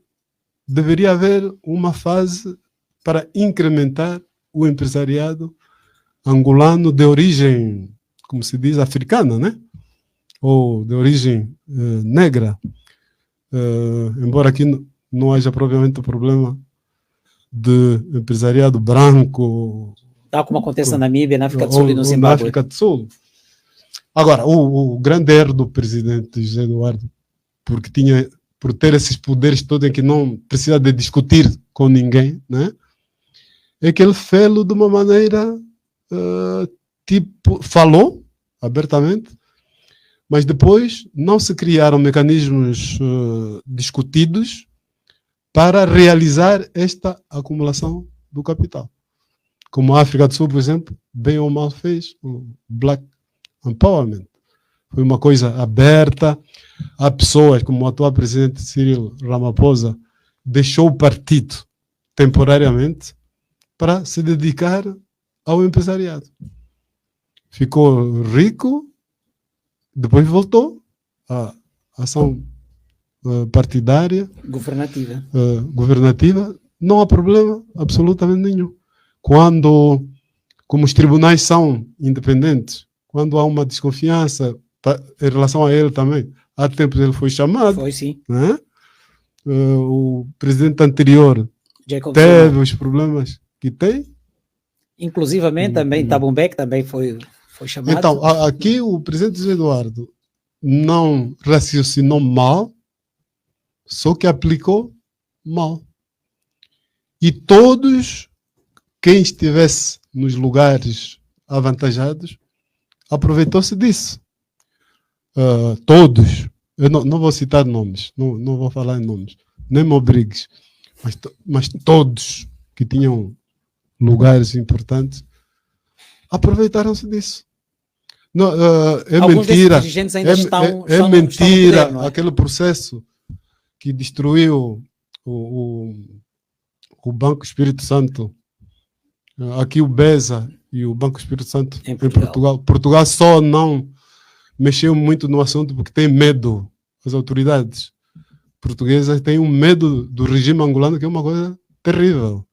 deveria haver uma fase para incrementar o empresariado angolano de origem, como se diz, africana, né? Ou de origem negra. Embora aqui não haja propriamente o problema de empresariado branco. Tal como acontece na Namíbia, na África do Sul e no Zimbábue. Na África do Sul. Agora, o grande erro do presidente José Eduardo, por ter esses poderes todos em que não precisa de discutir com ninguém, né? É que ele fez-lo de uma maneira, falou abertamente, mas depois não se criaram mecanismos discutidos para realizar esta acumulação do capital. Como a África do Sul, por exemplo, bem ou mal fez o Black Empowerment. Foi uma coisa aberta. Há pessoas, como o atual presidente Cyril Ramaphosa, deixou o partido temporariamente para se dedicar ao empresariado. Ficou rico, depois voltou à ação partidária, governativa. Não há problema absolutamente nenhum. Quando, como os tribunais são independentes, quando há uma desconfiança em relação a ele também, há tempos ele foi chamado. Foi, sim. Né? O presidente anterior Jacob teve Zuma. os problemas que tem. Inclusivamente também Thabo Mbeki também foi chamado. Então, aqui o presidente José Eduardo não raciocinou mal, só que aplicou mal. E todos, quem estivesse nos lugares avantajados, aproveitou-se disso. Todos. Eu não vou citar nomes, não vou falar em nomes, nem me obrigues, mas todos que tinham lugares importantes aproveitaram-se disso. Não, é alguns mentira. Desses dirigentes ainda estão mentira no poder, não é? aquele processo que destruiu o Banco Espírito Santo. Aqui o Beza e o Banco Espírito Santo Em em Portugal. Portugal. Portugal só não mexeu muito no assunto porque tem medo. As autoridades portuguesas têm um medo do regime angolano, que é uma coisa terrível.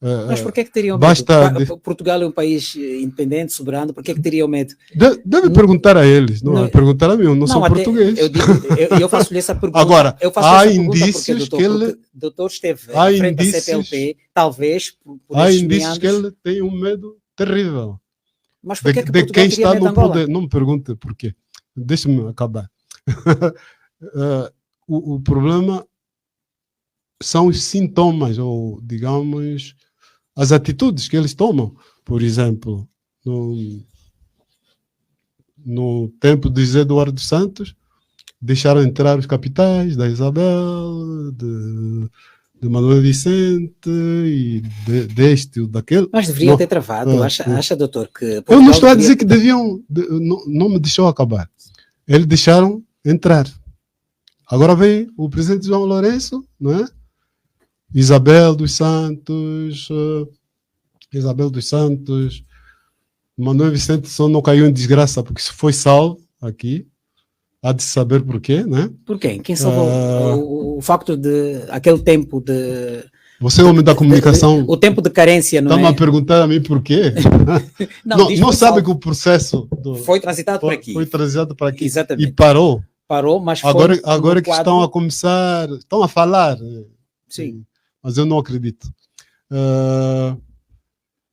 Mas por que teriam basta medo? Portugal é um país independente, soberano, por que teriam medo? Deve perguntar a eles, não é perguntar a mim, eu não sou português. Eu faço-lhe essa pergunta. Agora, há indícios que ele... o doutor esteve em frente à CPLP, talvez por há indícios que ele tem um medo terrível. Mas por que de quem está no poder. Não me pergunte porquê. Deixa-me acabar. O problema são os sintomas, ou digamos, as atitudes que eles tomam. Por exemplo, no tempo de José Eduardo Santos, deixaram entrar os capitais da Isabel, de Manuel Vicente e deste ou daquele. Mas deveriam ter travado, acha, doutor, que Portugal eu não estou a dizer que deviam, não me deixou acabar. Eles deixaram entrar. Agora vem o presidente João Lourenço, não é? Isabel dos Santos, Manuel Vicente só não caiu em desgraça porque se foi salvo aqui. Há de saber porquê, né? Por quem? Quem salvou o facto de aquele tempo de... Você é homem da comunicação. O tempo de carência, não é? Está-me a perguntar a mim porquê? não sabe que o processo... foi transitado por aqui. Foi transitado por aqui. Exatamente. E parou. Parou, mas agora que estão a começar... Estão a falar. Sim. Mas eu não acredito.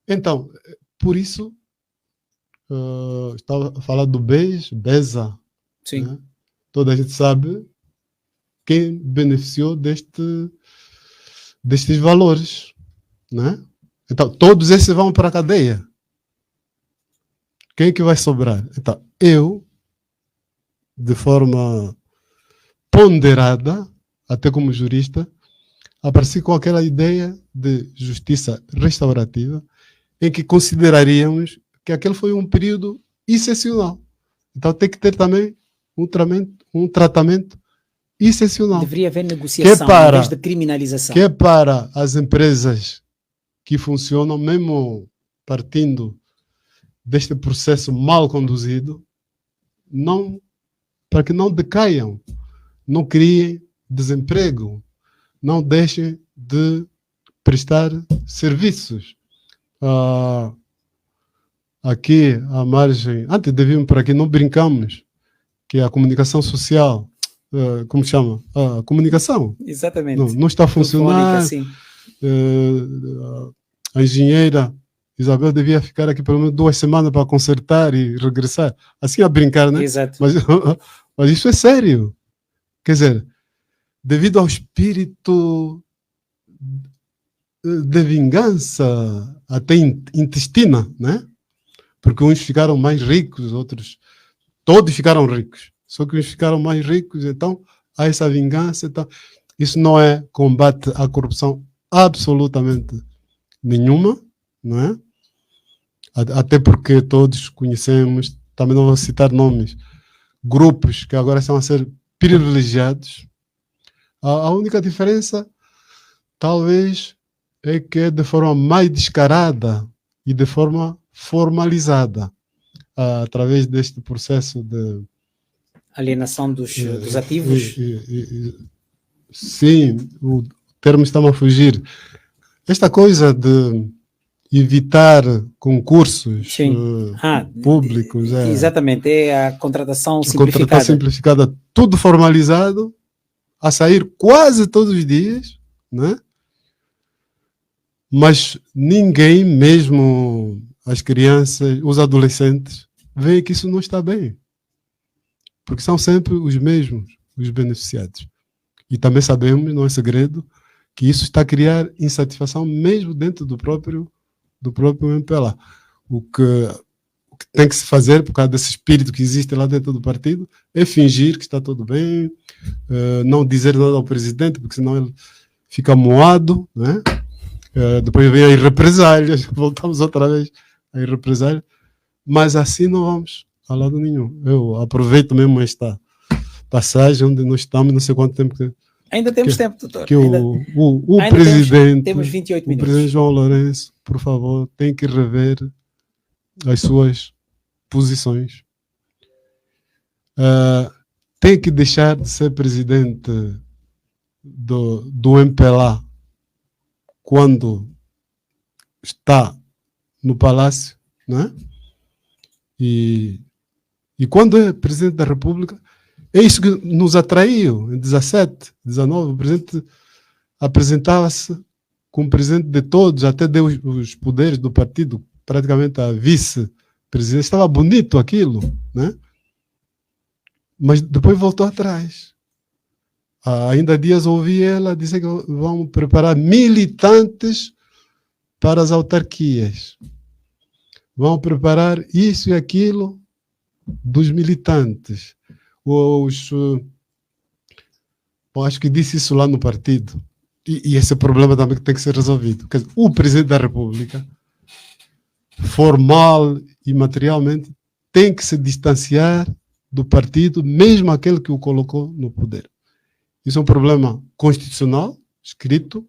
Então, por isso, estava a falar do Beza. Sim. Né? Toda a gente sabe quem beneficiou destes valores. Né? Então, todos esses vão para a cadeia. Quem é que vai sobrar? Então, eu, de forma ponderada, até como jurista, apareci com aquela ideia de justiça restaurativa, em que consideraríamos que aquele foi um período excepcional. Então tem que ter também um tratamento excepcional. Deveria haver negociação em vez de criminalização. Que é para as empresas que funcionam, mesmo partindo deste processo mal conduzido, para que não decaiam, não criem desemprego, não deixem de prestar serviços. Aqui, à margem, antes de virmos para aqui, não brincamos que a comunicação social, como chama? A comunicação. Exatamente. Não está a funcionar. A engenheira Isabel devia ficar aqui pelo menos 2 semanas para consertar e regressar. Assim a brincar, né? Exato. Mas isso é sério. Quer dizer, devido ao espírito de vingança, até intestina, né? Porque uns ficaram mais ricos, outros... Todos ficaram ricos. Só que uns ficaram mais ricos, então há essa vingança. Então, isso não é combate à corrupção absolutamente nenhuma, não é? Até porque todos conhecemos, também não vou citar nomes, grupos que agora estão a ser privilegiados. A única diferença, talvez, é que é de forma mais descarada e de forma formalizada, através deste processo de alienação dos ativos. Sim, o termo está-me a fugir. Esta coisa de evitar concursos públicos. Exatamente, é a contratação simplificada. Contratação simplificada, tudo formalizado, a sair quase todos os dias, né? Mas ninguém, mesmo as crianças, os adolescentes, vê que isso não está bem. Porque são sempre os mesmos, os beneficiados. E também sabemos, não é segredo, que isso está a criar insatisfação mesmo dentro do próprio MPLA. O que tem que se fazer, por causa desse espírito que existe lá dentro do partido, é fingir que está tudo bem, não dizer nada ao presidente, porque senão ele fica moado, né? Depois vem as represálias, voltamos outra vez às represálias, mas assim não vamos a lado nenhum. Eu aproveito mesmo esta passagem onde nós estamos, não sei quanto tempo que... Ainda temos tempo, doutor. Que o presidente, temos 28 o minutos. presidente João Lourenço, por favor, tem que rever as suas posições. Tem que deixar de ser presidente do MPLA quando está no palácio, né? E quando é presidente da República, é isso que nos atraiu. Em 17, 19, o presidente apresentava-se como presidente de todos, até deu os poderes do partido, praticamente a vice-presidente. Estava bonito aquilo, né? Mas depois voltou atrás. Ainda há dias ouvi ela dizer que vão preparar militantes para as autarquias. Vão preparar isso e aquilo dos militantes. Acho que disse isso lá no partido. E esse problema também que tem que ser resolvido. Quer dizer, o presidente da República, formal e materialmente, tem que se distanciar do partido, mesmo aquele que o colocou no poder. Isso é um problema constitucional, escrito,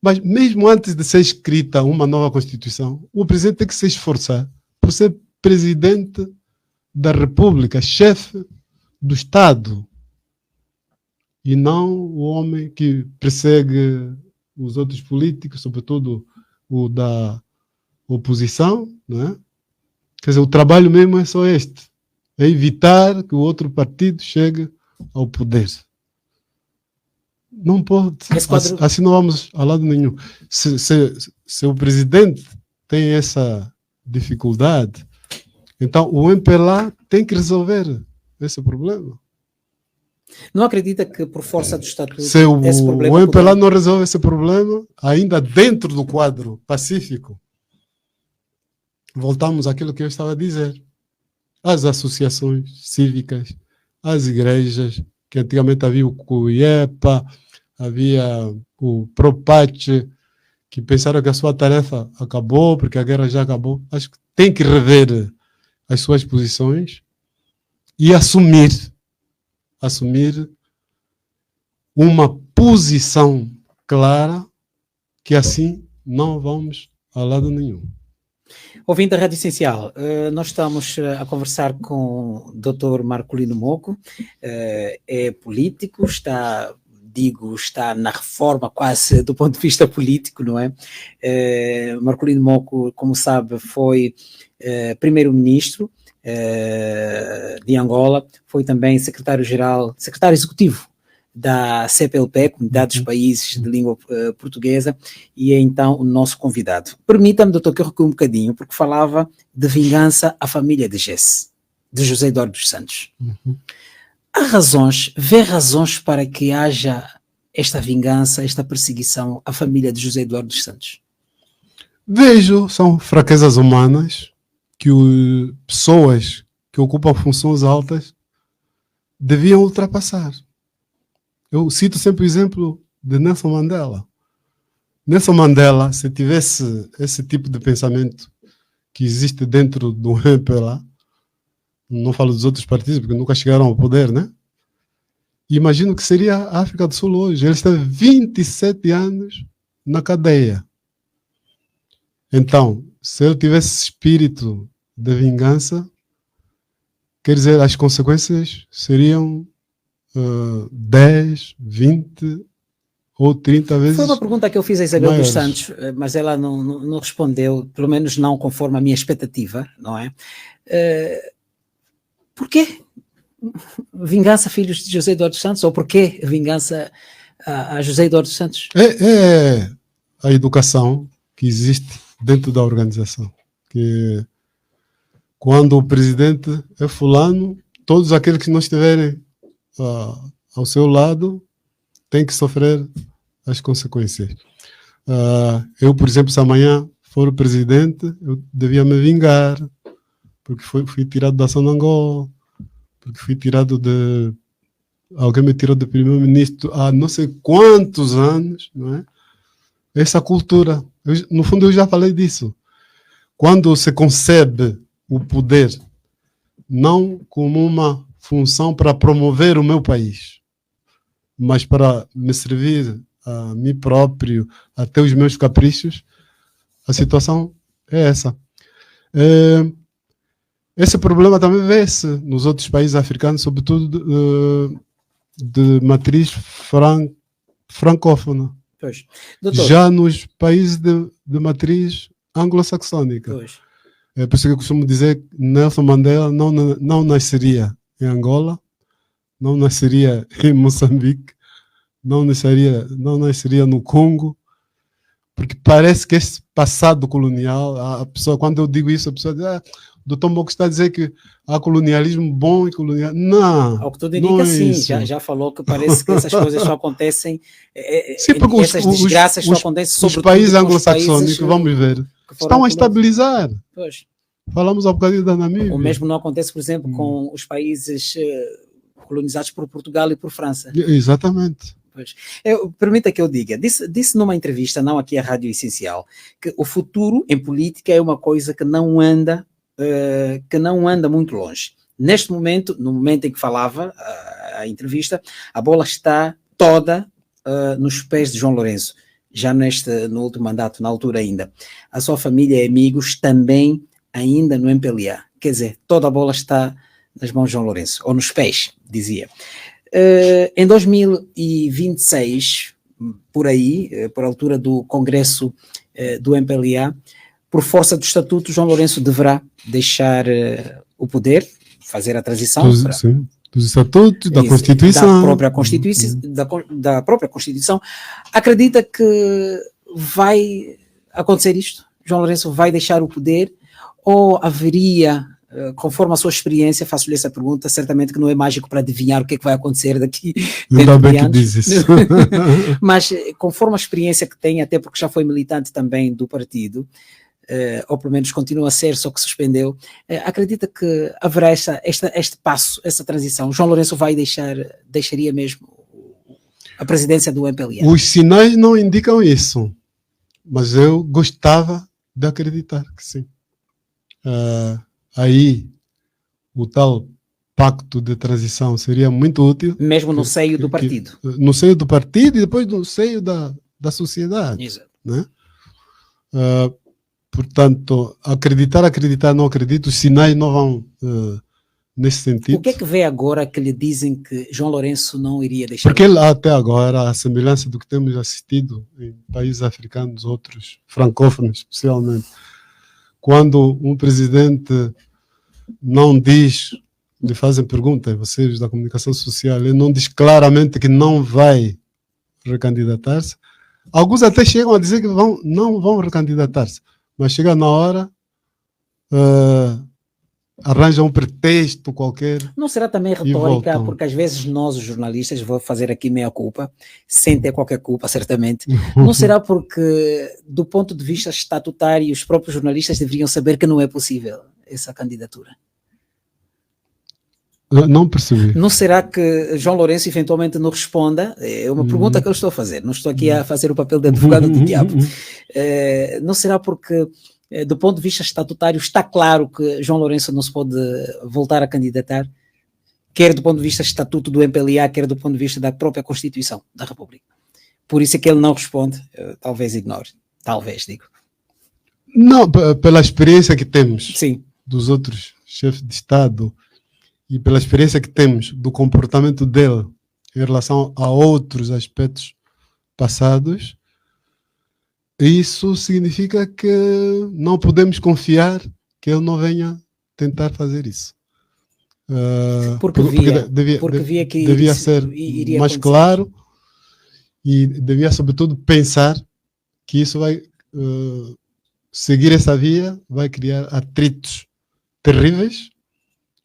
mas mesmo antes de ser escrita uma nova Constituição, o presidente tem que se esforçar por ser presidente da República, chefe do Estado, e não o homem que persegue os outros políticos, sobretudo o da oposição, né? Quer dizer, o trabalho mesmo é só este, é evitar que o outro partido chegue ao poder. Não pode, assim não vamos a lado nenhum. Se o presidente tem essa dificuldade, então o MPLA tem que resolver esse problema. Não acredita que por força do estatuto se esse problema... o MPLA não resolve esse problema, ainda dentro do quadro pacífico, voltamos àquilo que eu estava a dizer. As associações cívicas, as igrejas, que antigamente havia o CUIEPA, havia o PROPAT, que pensaram que a sua tarefa acabou, porque a guerra já acabou. Acho que tem que rever as suas posições e assumir uma posição clara, que assim não vamos a lado nenhum. Ouvindo a Rádio Essencial, nós estamos a conversar com o Dr. Marcolino Mocco, é político, está na reforma quase do ponto de vista político, não é? Marcolino Mocco, como sabe, foi primeiro-ministro de Angola, foi também secretário executivo da CPLP, Comunidade dos Países de Língua Portuguesa, e é então o nosso convidado. Permita-me, doutor, que eu recue um bocadinho, porque falava de vingança à família de Jesse, de José Eduardo dos Santos. Vê razões para que haja esta vingança, esta perseguição à família de José Eduardo dos Santos? Vejo, são fraquezas humanas que pessoas que ocupam funções altas deviam ultrapassar. Eu cito sempre o exemplo de Nelson Mandela. Nelson Mandela, se tivesse esse tipo de pensamento que existe dentro do MPLA, não falo dos outros partidos, porque nunca chegaram ao poder, né? Imagino que seria a África do Sul hoje. Ele está 27 anos na cadeia. Então, se ele tivesse espírito de vingança, quer dizer, as consequências seriam 10, 20 ou 30 vezes. Foi uma pergunta que eu fiz a Isabel dos Santos, mas ela não respondeu, pelo menos não conforme a minha expectativa, não é? Porquê vingança a filhos de José Eduardo dos Santos? Ou porquê vingança a José Eduardo dos Santos? É a educação que existe dentro da organização. Que quando o presidente é fulano, todos aqueles que não estiverem ao seu lado têm que sofrer as consequências. Eu, por exemplo, se amanhã for o presidente, eu devia me vingar, porque fui tirado da ação de Angola, porque fui tirado alguém me tirou de primeiro-ministro há não sei quantos anos, não é? Essa cultura, no fundo eu já falei disso. Quando se concebe o poder não como uma função para promover o meu país, mas para me servir a mim próprio, até os meus caprichos, a situação é essa. Esse problema também vê-se nos outros países africanos, sobretudo de matriz francófona. Pois. Doutor, Já nos países de matriz anglo-saxónica. pois. É por isso que eu costumo dizer que Nelson Mandela não nasceria em Angola, não nasceria em Moçambique, não nasceria no Congo, porque parece que esse passado colonial, a pessoa, quando eu digo isso, a pessoa diz, o doutor Moco está a dizer que há colonialismo bom e colonialismo... Não, Ao que tudo não indica, é sim, isso. já falou que parece que essas coisas só acontecem, Sim, porque essas desgraças só acontecem os sobretudo países com os anglo-saxónicos, países vamos ver, que foram estão a colonizados. estabilizar. Pois. Falamos há bocadinho da Namíbia. O mesmo não acontece, por exemplo, com os países colonizados por Portugal e por França. Exatamente. Pois. Permita que eu diga, disse numa entrevista, não aqui à Rádio Essencial, que o futuro em política é uma coisa que não anda muito longe. Neste momento, no momento em que falava a entrevista, a bola está toda nos pés de João Lourenço, já no último mandato, na altura ainda. A sua família e amigos também ainda no MPLA. Quer dizer, toda a bola está nas mãos de João Lourenço, ou nos pés, dizia. Em 2026, por aí, por altura do Congresso do MPLA, por força do Estatuto, João Lourenço deverá deixar o poder, fazer a transição. Dos estatutos, da Constituição. Da própria Constituição. Acredita que vai acontecer isto? João Lourenço vai deixar o poder? Ou haveria, conforme a sua experiência, faço-lhe essa pergunta, certamente que não é mágico para adivinhar o que é que vai acontecer daqui Ainda bem que diz isso. Mas conforme a experiência que tem, até porque já foi militante também do partido, ou pelo menos continua a ser, só que suspendeu, acredita que haverá este passo, essa transição? João Lourenço deixaria mesmo a presidência do MPLA? Os sinais não indicam isso, mas eu gostava de acreditar que sim. Aí o tal pacto de transição seria muito útil. Mesmo no seio do partido. No seio do partido e depois no seio da sociedade. Exato. Né? Portanto, acreditar, não acredito, os sinais não vão nesse sentido. O que é que vê agora que lhe dizem que João Lourenço não iria deixar? Porque até agora, a semelhança do que temos assistido em países africanos, outros francófonos especialmente, quando um presidente não diz, lhe fazem pergunta, vocês da comunicação social, ele não diz claramente que não vai recandidatar-se. Alguns até chegam a dizer que não vão recandidatar-se, mas chega na hora, arranjam um pretexto qualquer. Não será também retórica, porque às vezes nós, os jornalistas, vou fazer aqui meia culpa, sem ter qualquer culpa, certamente, não será porque, do ponto de vista estatutário, os próprios jornalistas deveriam saber que não é possível essa candidatura? Não percebi. Não será que João Lourenço eventualmente não responda? É uma pergunta que eu estou a fazer, não estou aqui a fazer o papel de advogado do diabo. Não será porque, do ponto de vista estatutário, está claro que João Lourenço não se pode voltar a candidatar, quer do ponto de vista estatuto do MPLA, quer do ponto de vista da própria Constituição da República? Por isso é que ele não responde, talvez ignore, talvez, digo. Não, pela experiência que temos Sim. Dos outros chefes de Estado e pela experiência que temos do comportamento dele em relação a outros aspectos passados, isso significa que não podemos confiar que ele não venha tentar fazer isso. Porque via que devia ser mais claro e devia, sobretudo, pensar que isso vai seguir essa via, vai criar atritos terríveis,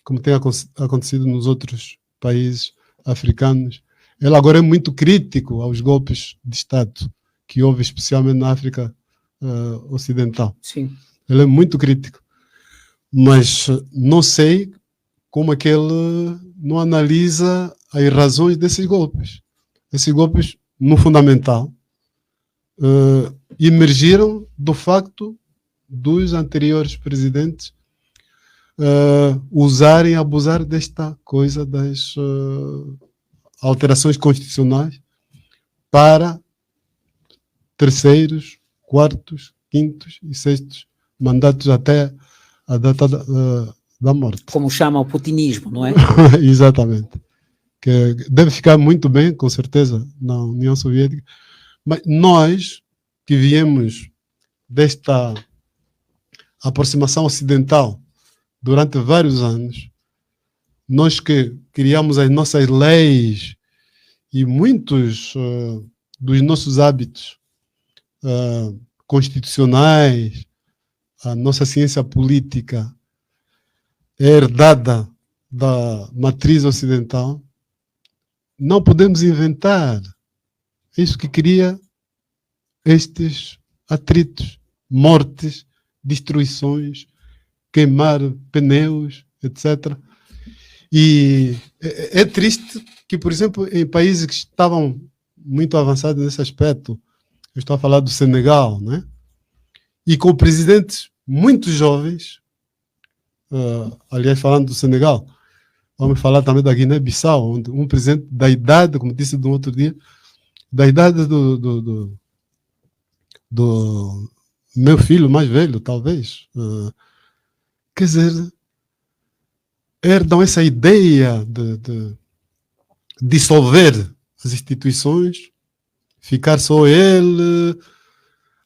como tem acontecido nos outros países africanos. Ele agora é muito crítico aos golpes de Estado que houve especialmente na África Ocidental. Sim. Ele é muito crítico. Mas não sei como é que ele não analisa as razões desses golpes. Esses golpes, no fundamental, emergiram do facto dos anteriores presidentes usarem, abusar desta coisa das alterações constitucionais para terceiros, quartos, quintos e sextos mandatos até a data da morte. Como chama o putinismo, não é? Exatamente. Que deve ficar muito bem, com certeza, na União Soviética. Mas nós, que viemos desta aproximação ocidental durante vários anos, nós que criamos as nossas leis e muitos dos nossos hábitos constitucionais, a nossa ciência política é herdada da matriz ocidental, não podemos inventar isso que cria estes atritos, mortes, destruições, queimar pneus, etc. E é triste que, por exemplo, em países que estavam muito avançados nesse aspecto, eu estou a falar do Senegal, né? E com presidentes muito jovens, aliás, falando do Senegal, vamos falar também da Guiné-Bissau, onde um presidente da idade, como disse no outro dia, da idade do meu filho mais velho, talvez. Quer dizer, herdam essa ideia de dissolver as instituições, ficar só ele,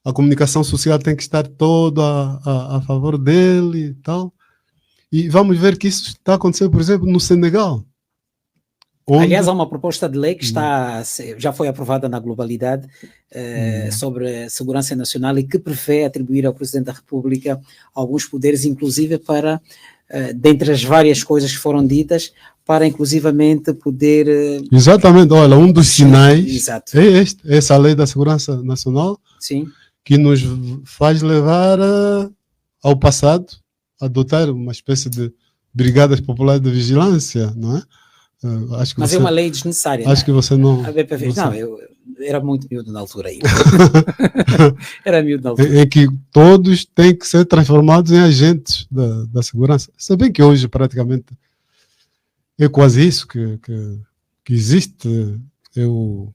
a comunicação social tem que estar toda a favor dele e tal. E vamos ver que isso está acontecendo, por exemplo, no Senegal. Aliás, há uma proposta de lei que já foi aprovada na globalidade sobre segurança nacional e que prevê atribuir ao Presidente da República alguns poderes, inclusive para, dentre as várias coisas que foram ditas, para inclusivamente poder... Exatamente, olha, um dos sinais Exato. É essa lei da segurança nacional. Sim. Que nos faz levar ao passado, adotar uma espécie de brigadas populares de vigilância, não é? Acho que mas é uma lei desnecessária. Acho que você não... A BPV, não, eu era muito miúdo na altura aí. Era miúdo na altura. Em que todos têm que ser transformados em agentes da segurança. Se bem que hoje praticamente é quase isso que existe. Eu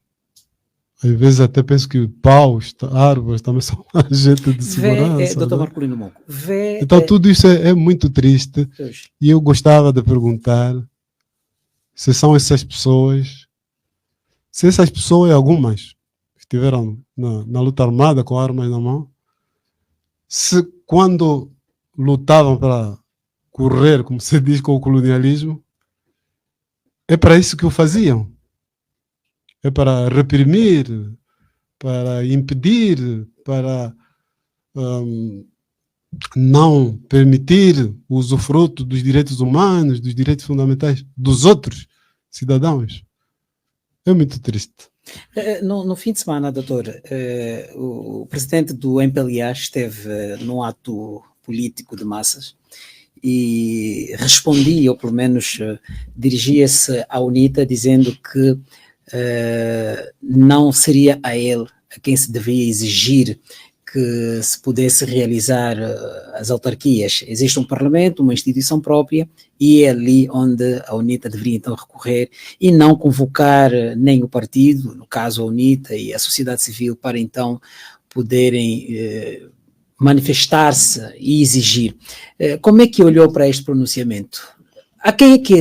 às vezes até penso que paus, árvores também são agentes de segurança. Dr. Marcolino Monco. Então tudo isso é muito triste. E eu gostava de perguntar se são essas pessoas, se essas pessoas, algumas, estiveram na luta armada com armas na mão, se quando lutavam para correr, como se diz, com o colonialismo, é para isso que o faziam. É para reprimir, para impedir, para não permitir o usufruto dos direitos humanos, dos direitos fundamentais dos outros cidadãos. É muito triste. No fim de semana, doutor, o presidente do MPLA esteve num ato político de massas e respondia, ou pelo menos dirigia-se à UNITA, dizendo que não seria a ele a quem se devia exigir que se pudesse realizar as autarquias. Existe um parlamento, uma instituição própria, e é ali onde a UNITA deveria então recorrer e não convocar nem o partido, no caso a UNITA e a sociedade civil, para então poderem manifestar-se e exigir. Como é que olhou para este pronunciamento? A quem é que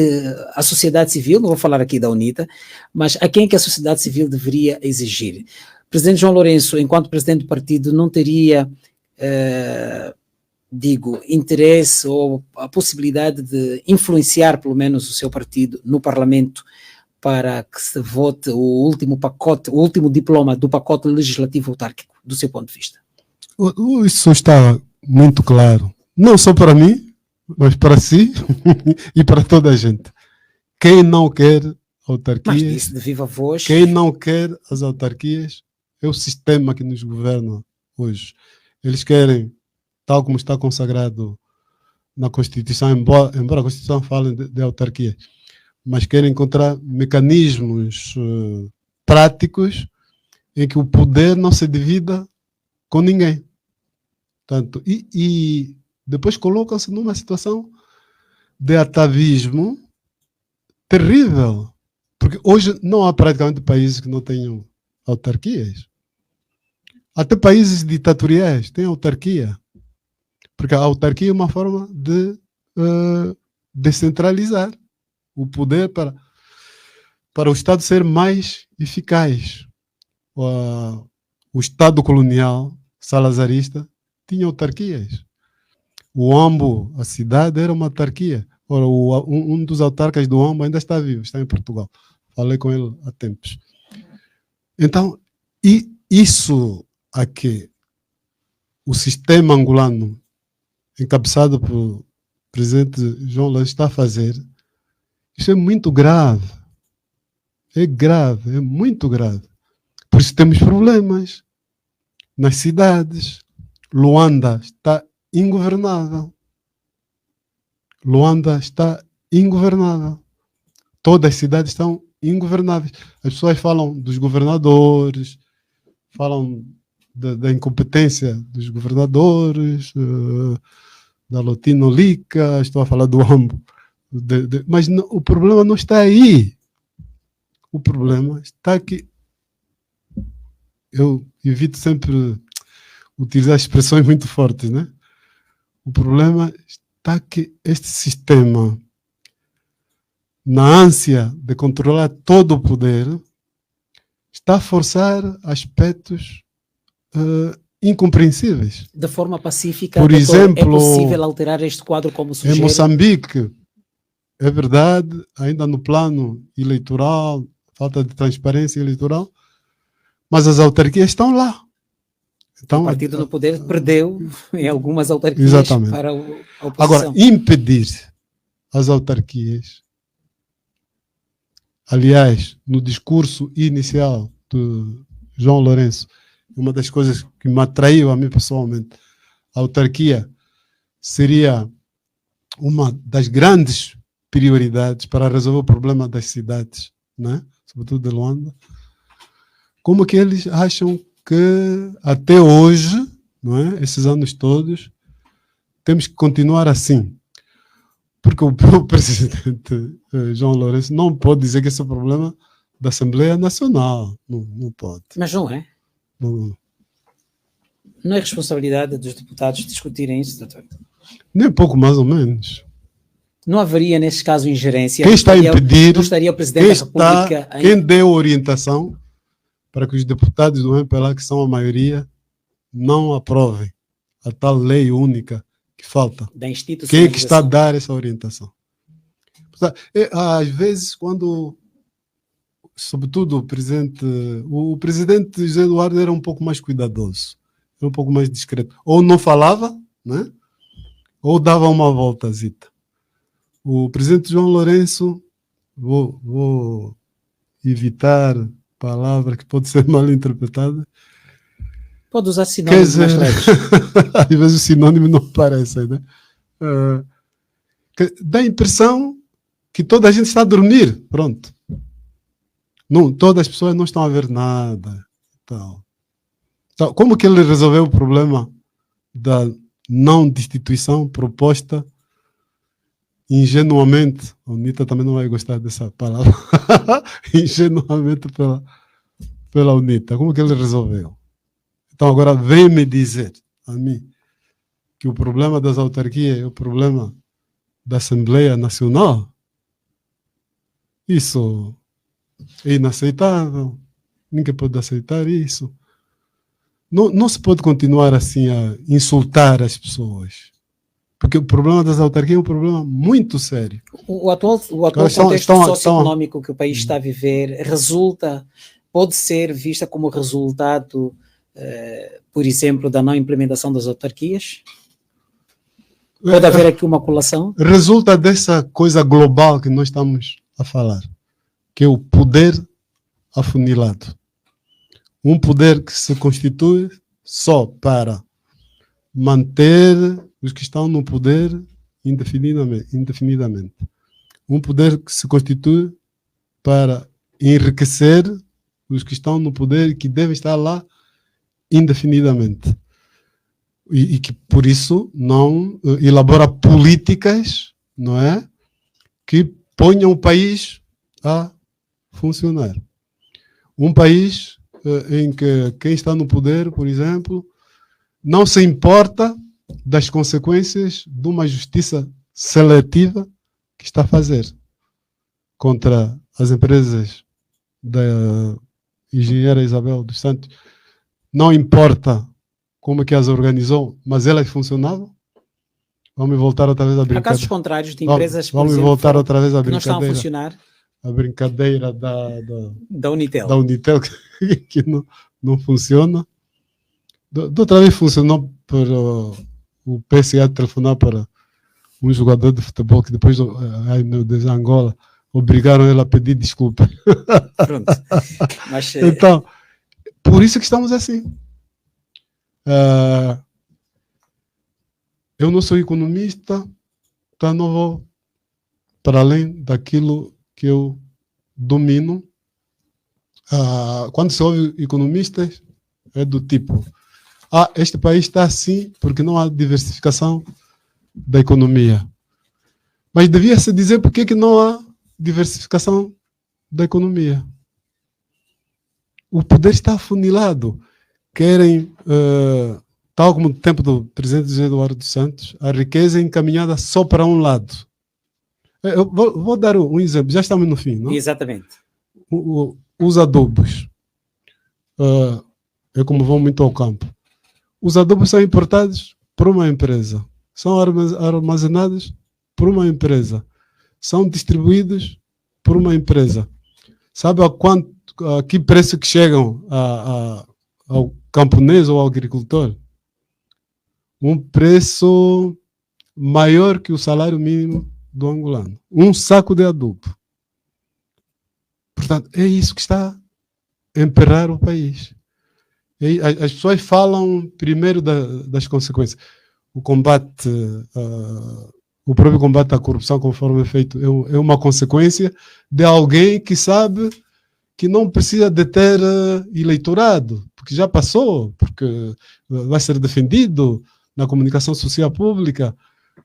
a sociedade civil, não vou falar aqui da UNITA, mas a quem é que a sociedade civil deveria exigir? O presidente João Lourenço, enquanto presidente do partido, não teria, interesse ou a possibilidade de influenciar, pelo menos, o seu partido no Parlamento para que se vote o último pacote, o último diploma do pacote legislativo autárquico, do seu ponto de vista? Isso está muito claro. Não só para mim, mas para si e para toda a gente. Quem não quer autarquias, mas disse de viva voz, quem não quer as autarquias é o sistema que nos governa hoje. Eles querem, tal como está consagrado na Constituição, embora a Constituição fale de autarquia, mas querem encontrar mecanismos práticos em que o poder não se divida com ninguém. Tanto, e depois colocam-se numa situação de atavismo terrível. Porque hoje não há praticamente países que não tenham autarquias. Até países ditatoriais têm autarquia. Porque a autarquia é uma forma de descentralizar o poder para o Estado ser mais eficaz. O Estado colonial salazarista tinha autarquias. O Huambo, a cidade, era uma autarquia. Ora, um dos autarcas do Huambo ainda está vivo, está em Portugal. Falei com ele há tempos. Então, e isso aqui, o sistema angolano, encabeçado pelo presidente João Lourenço, está a fazer, isso é muito grave. É grave, é muito grave. Por isso temos problemas nas cidades. Luanda está ingovernável. Luanda está ingovernável. Todas as cidades estão ingovernáveis. As pessoas falam dos governadores, falam da incompetência dos governadores, da Lotinolica, estou a falar do Huambo. Mas não, o problema não está aí. O problema está que eu evito sempre utilizar expressões muito fortes, né? O problema está que este sistema, na ânsia de controlar todo o poder, está a forçar aspectos incompreensíveis. De forma pacífica, por doutor, exemplo, é possível alterar este quadro como sugere? Em Moçambique, é verdade, ainda no plano eleitoral, falta de transparência eleitoral, mas as autarquias estão lá. Então, o partido no poder perdeu em algumas autarquias. Exatamente. Para a oposição. Agora, impedir as autarquias, aliás, no discurso inicial de João Lourenço, uma das coisas que me atraiu a mim pessoalmente, a autarquia seria uma das grandes prioridades para resolver o problema das cidades, né? Sobretudo de Luanda. Como que eles acham que até hoje, não é? Esses anos todos, temos que continuar assim? Porque o presidente João Lourenço não pode dizer que esse é o problema da Assembleia Nacional. Não pode. Mas não é? Não. Não é responsabilidade dos deputados discutirem isso, doutor? Nem pouco mais ou menos. Não haveria, nesse caso, ingerência? Quem está a impedir? Não estaria o Presidente da República... Quem deu orientação para que os deputados do MPLA, que são a maioria, não aprovem a tal lei única que falta? Da institucionalização. Quem é que está a dar essa orientação? Às vezes, quando... Sobretudo o presidente José Eduardo era um pouco mais cuidadoso, era um pouco mais discreto. Ou não falava, né? Ou dava uma voltazita. O presidente João Lourenço, vou evitar palavra que pode ser mal interpretada. Pode usar sinônimos mais leves. Às vezes o sinônimo não aparece, né? Dá a impressão que toda a gente está a dormir, pronto. Não, todas as pessoas não estão a ver nada. Então, como que ele resolveu o problema da não destituição proposta ingenuamente? A UNITA também não vai gostar dessa palavra. Ingenuamente pela UNITA. Como que ele resolveu? Então agora vem me dizer a mim que o problema das autarquias é o problema da Assembleia Nacional? Isso é inaceitável. Ninguém pode aceitar isso. Não se pode continuar assim a insultar as pessoas. Porque o problema das autarquias é um problema muito sério. O atual contexto socioeconómico que o país está a viver pode ser vista como resultado, por exemplo, da não implementação das autarquias? Pode haver aqui uma colação? Resulta dessa coisa global que nós estamos a falar, que é o poder afunilado. Um poder que se constitui só para manter os que estão no poder indefinidamente. Um poder que se constitui para enriquecer os que estão no poder e que devem estar lá indefinidamente. E que, por isso, não elabora políticas, não é, que ponham o país a funcionar. Um país em que quem está no poder, por exemplo, não se importa das consequências de uma justiça seletiva que está a fazer contra as empresas da engenheira Isabel dos Santos. Não importa como é que as organizou, mas elas funcionavam. Vamos voltar outra vez à Há brincadeira. casos contrários de empresas, por Vamos exemplo, voltar outra vez à que não estão a brincadeira. funcionar, A brincadeira da Unitel. da Unitel que não funciona. Da outra vez funcionou para o PSA telefonar para um jogador de futebol que depois, ai meu Deus, Angola, obrigaram ele a pedir desculpa. Pronto. Mas, Então, por isso que estamos assim. Eu não sou economista, então não vou para além daquilo que eu domino. Quando se ouve economistas, é do tipo: este país está assim porque não há diversificação da economia. Mas devia-se dizer por que não há diversificação da economia. O poder está afunilado. Querem, tal como no tempo do presidente José Eduardo dos Santos, a riqueza encaminhada só para um lado. Eu vou dar um exemplo, já estamos no fim, não? exatamente. Os adubos. Eu como vou muito ao campo. Os adubos são importados por uma empresa. São armazenados por uma empresa. São distribuídos por uma empresa. Sabe a que preço que chegam ao camponês ou ao agricultor? Um preço maior que o salário mínimo do angolano. Um saco de adubo. Portanto, é isso que está a emperrar o país. As pessoas falam primeiro das consequências. O combate, o próprio combate à corrupção, conforme é feito, é uma consequência de alguém que sabe que não precisa de ter eleitorado, porque já passou, porque vai ser defendido na comunicação social pública,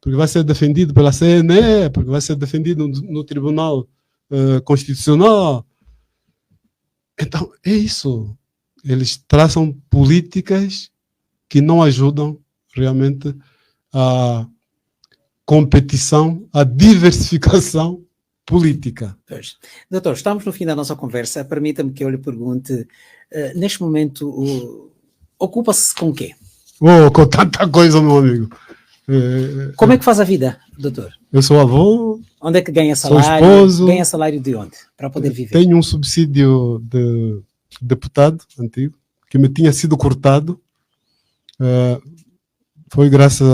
porque vai ser defendido pela CNE, porque vai ser defendido no Tribunal Constitucional. Então, é isso. Eles traçam políticas que não ajudam realmente a competição, a diversificação política. Pois. Doutor, estamos no fim da nossa conversa. Permita-me que eu lhe pergunte, neste momento, ocupa-se com o quê? Com tanta coisa, meu amigo. Como é que faz a vida, doutor? Eu sou avô. Onde é que ganha Sou salário? esposo. Ganha salário de onde? Para poder viver? Tenho um subsídio de deputado antigo, que me tinha sido cortado. Foi graças,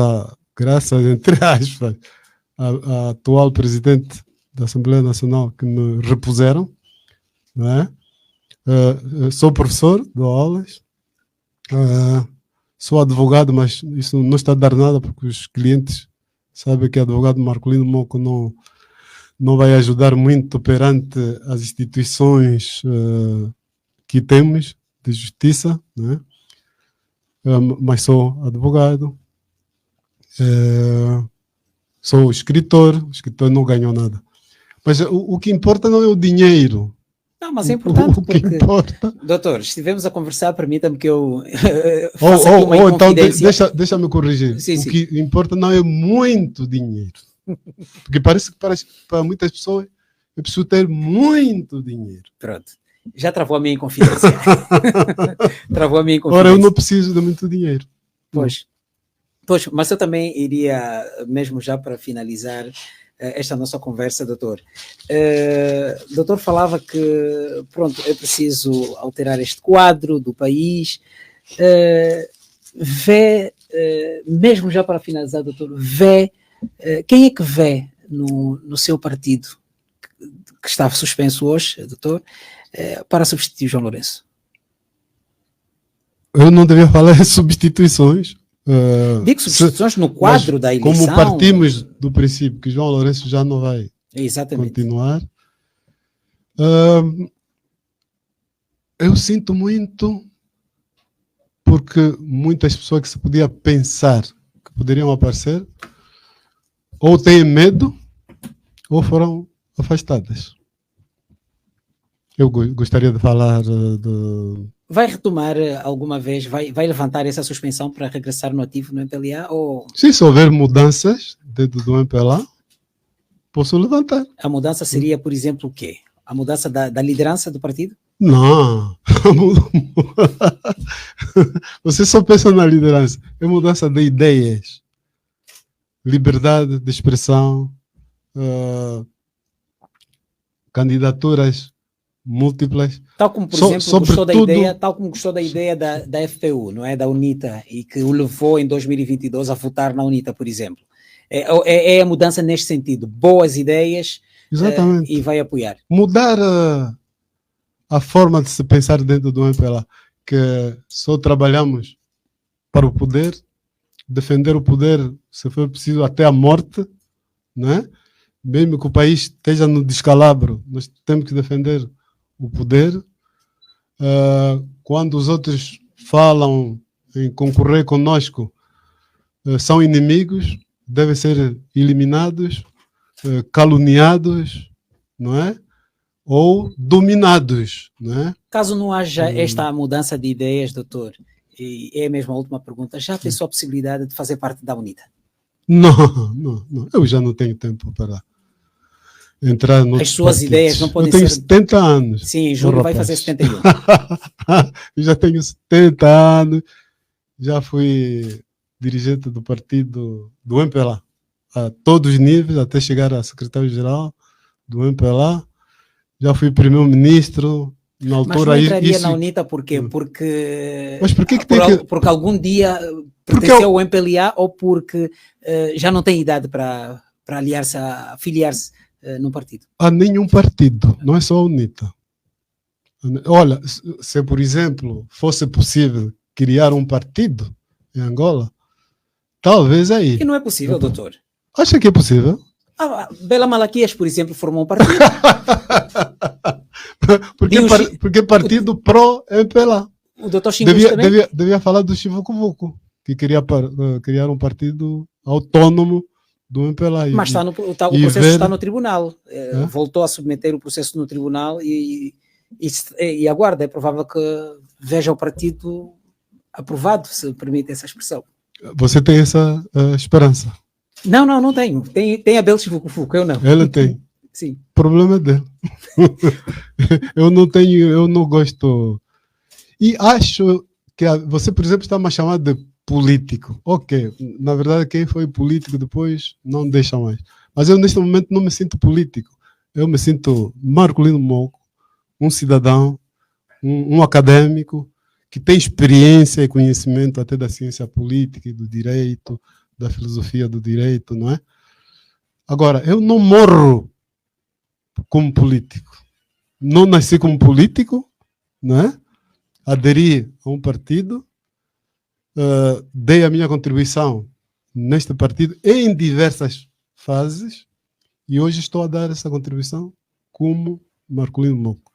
entre aspas, a atual presidente da Assembleia Nacional que me repuseram. Não é? Sou professor, dou aulas. Sou advogado, mas isso não está a dar nada, porque os clientes sabem que advogado Marcolino Moco não vai ajudar muito perante as instituições que temos de justiça, né? Mas sou advogado, sou escritor. O escritor não ganhou nada. Mas o que importa não é o dinheiro. Não, mas é importante, o que porque, importa... doutor, estivemos a conversar, permita-me que eu faça aqui uma então inconfidência. deixa-me corrigir. Sim, o que importa não é muito dinheiro. Porque parece que para muitas pessoas é preciso ter muito dinheiro. Pronto. Já travou a minha inconfidência. Travou a minha inconfidência. Ora, eu não preciso de muito dinheiro. Pois, mas eu também iria, mesmo já para finalizar esta nossa conversa, doutor. Doutor falava que, pronto, é preciso alterar este quadro do país. Mesmo já para finalizar, doutor, quem é que vê no seu partido, que está suspenso hoje, doutor, para substituir João Lourenço? Eu não devia falar em substituições. Digo substituições no quadro da eleição. Como partimos do princípio que João Lourenço já não vai continuar, eu sinto muito, porque muitas pessoas que se podia pensar que poderiam aparecer ou têm medo ou foram afastadas. Eu gostaria de falar Vai retomar alguma vez, vai levantar essa suspensão para regressar no ativo no MPLA? Ou Se houver mudanças dentro do MPLA, posso levantar. a mudança seria, por exemplo, o quê? A mudança da liderança do partido? Não. Você só pensa na liderança. É mudança de ideias. Liberdade de expressão. Candidaturas múltiplas. Tal como, por exemplo, gostou da ideia da FPU, não é? Da UNITA, e que o levou em 2022 a votar na UNITA, por exemplo. É a mudança neste sentido. Boas ideias. Exatamente. E vai apoiar. Mudar a forma de se pensar dentro do MPLA, que só trabalhamos para o poder, defender o poder, se for preciso, até a morte, né? Mesmo que o país esteja no descalabro, nós temos que defender o poder. Quando os outros falam em concorrer conosco, são inimigos, devem ser eliminados, caluniados, não é? Ou dominados, não é? Caso não haja esta mudança de ideias, doutor, e é mesmo a última pergunta, já pensou a possibilidade de fazer parte da UNITA? Não. Eu já não tenho tempo para entrar no. As suas ideias não podem ser. Eu tenho 70 anos. Sim, em julho vai fazer 71. Eu já tenho 70 anos, já fui dirigente do partido do MPLA, a todos os níveis, até chegar a secretário-geral do MPLA. Já fui primeiro-ministro. Na altura, mas não entraria na UNITA por quê? Porque, mas por que porque algum dia pertenceu ao MPLA ou porque já não tem idade para aliar-se, afiliar-se num partido? A nenhum partido, não é só a UNITA. Olha, se por exemplo fosse possível criar um partido em Angola, talvez aí. E não é possível, doutor? Acha que é possível? Bela Malaquias, por exemplo, formou um partido. porque partido pró-MPLA. O doutor Xingus também? Devia falar do Chivuco-Vuco, que queria criar um partido autônomo do MPLA. Mas o processo está no tribunal. Voltou a submeter o processo no tribunal e aguarda. É provável que veja o partido aprovado, se permite essa expressão. Você tem essa esperança? Não tenho. Tem a Bel Chivuco-Vuco, eu não. Ela tem. Sim. O problema é dele. Eu não gosto. E acho que você, por exemplo, está me chamando de político. Ok, na verdade, quem foi político depois não deixa mais. Mas eu, neste momento, não me sinto político. Eu me sinto Marcolino Moco, um cidadão, um acadêmico, que tem experiência e conhecimento até da ciência política e do direito, da filosofia do direito, não é? Agora, eu não morro como político. Não nasci como político, não é? Aderi a um partido, dei a minha contribuição neste partido em diversas fases e hoje estou a dar essa contribuição como Marcolino Moco.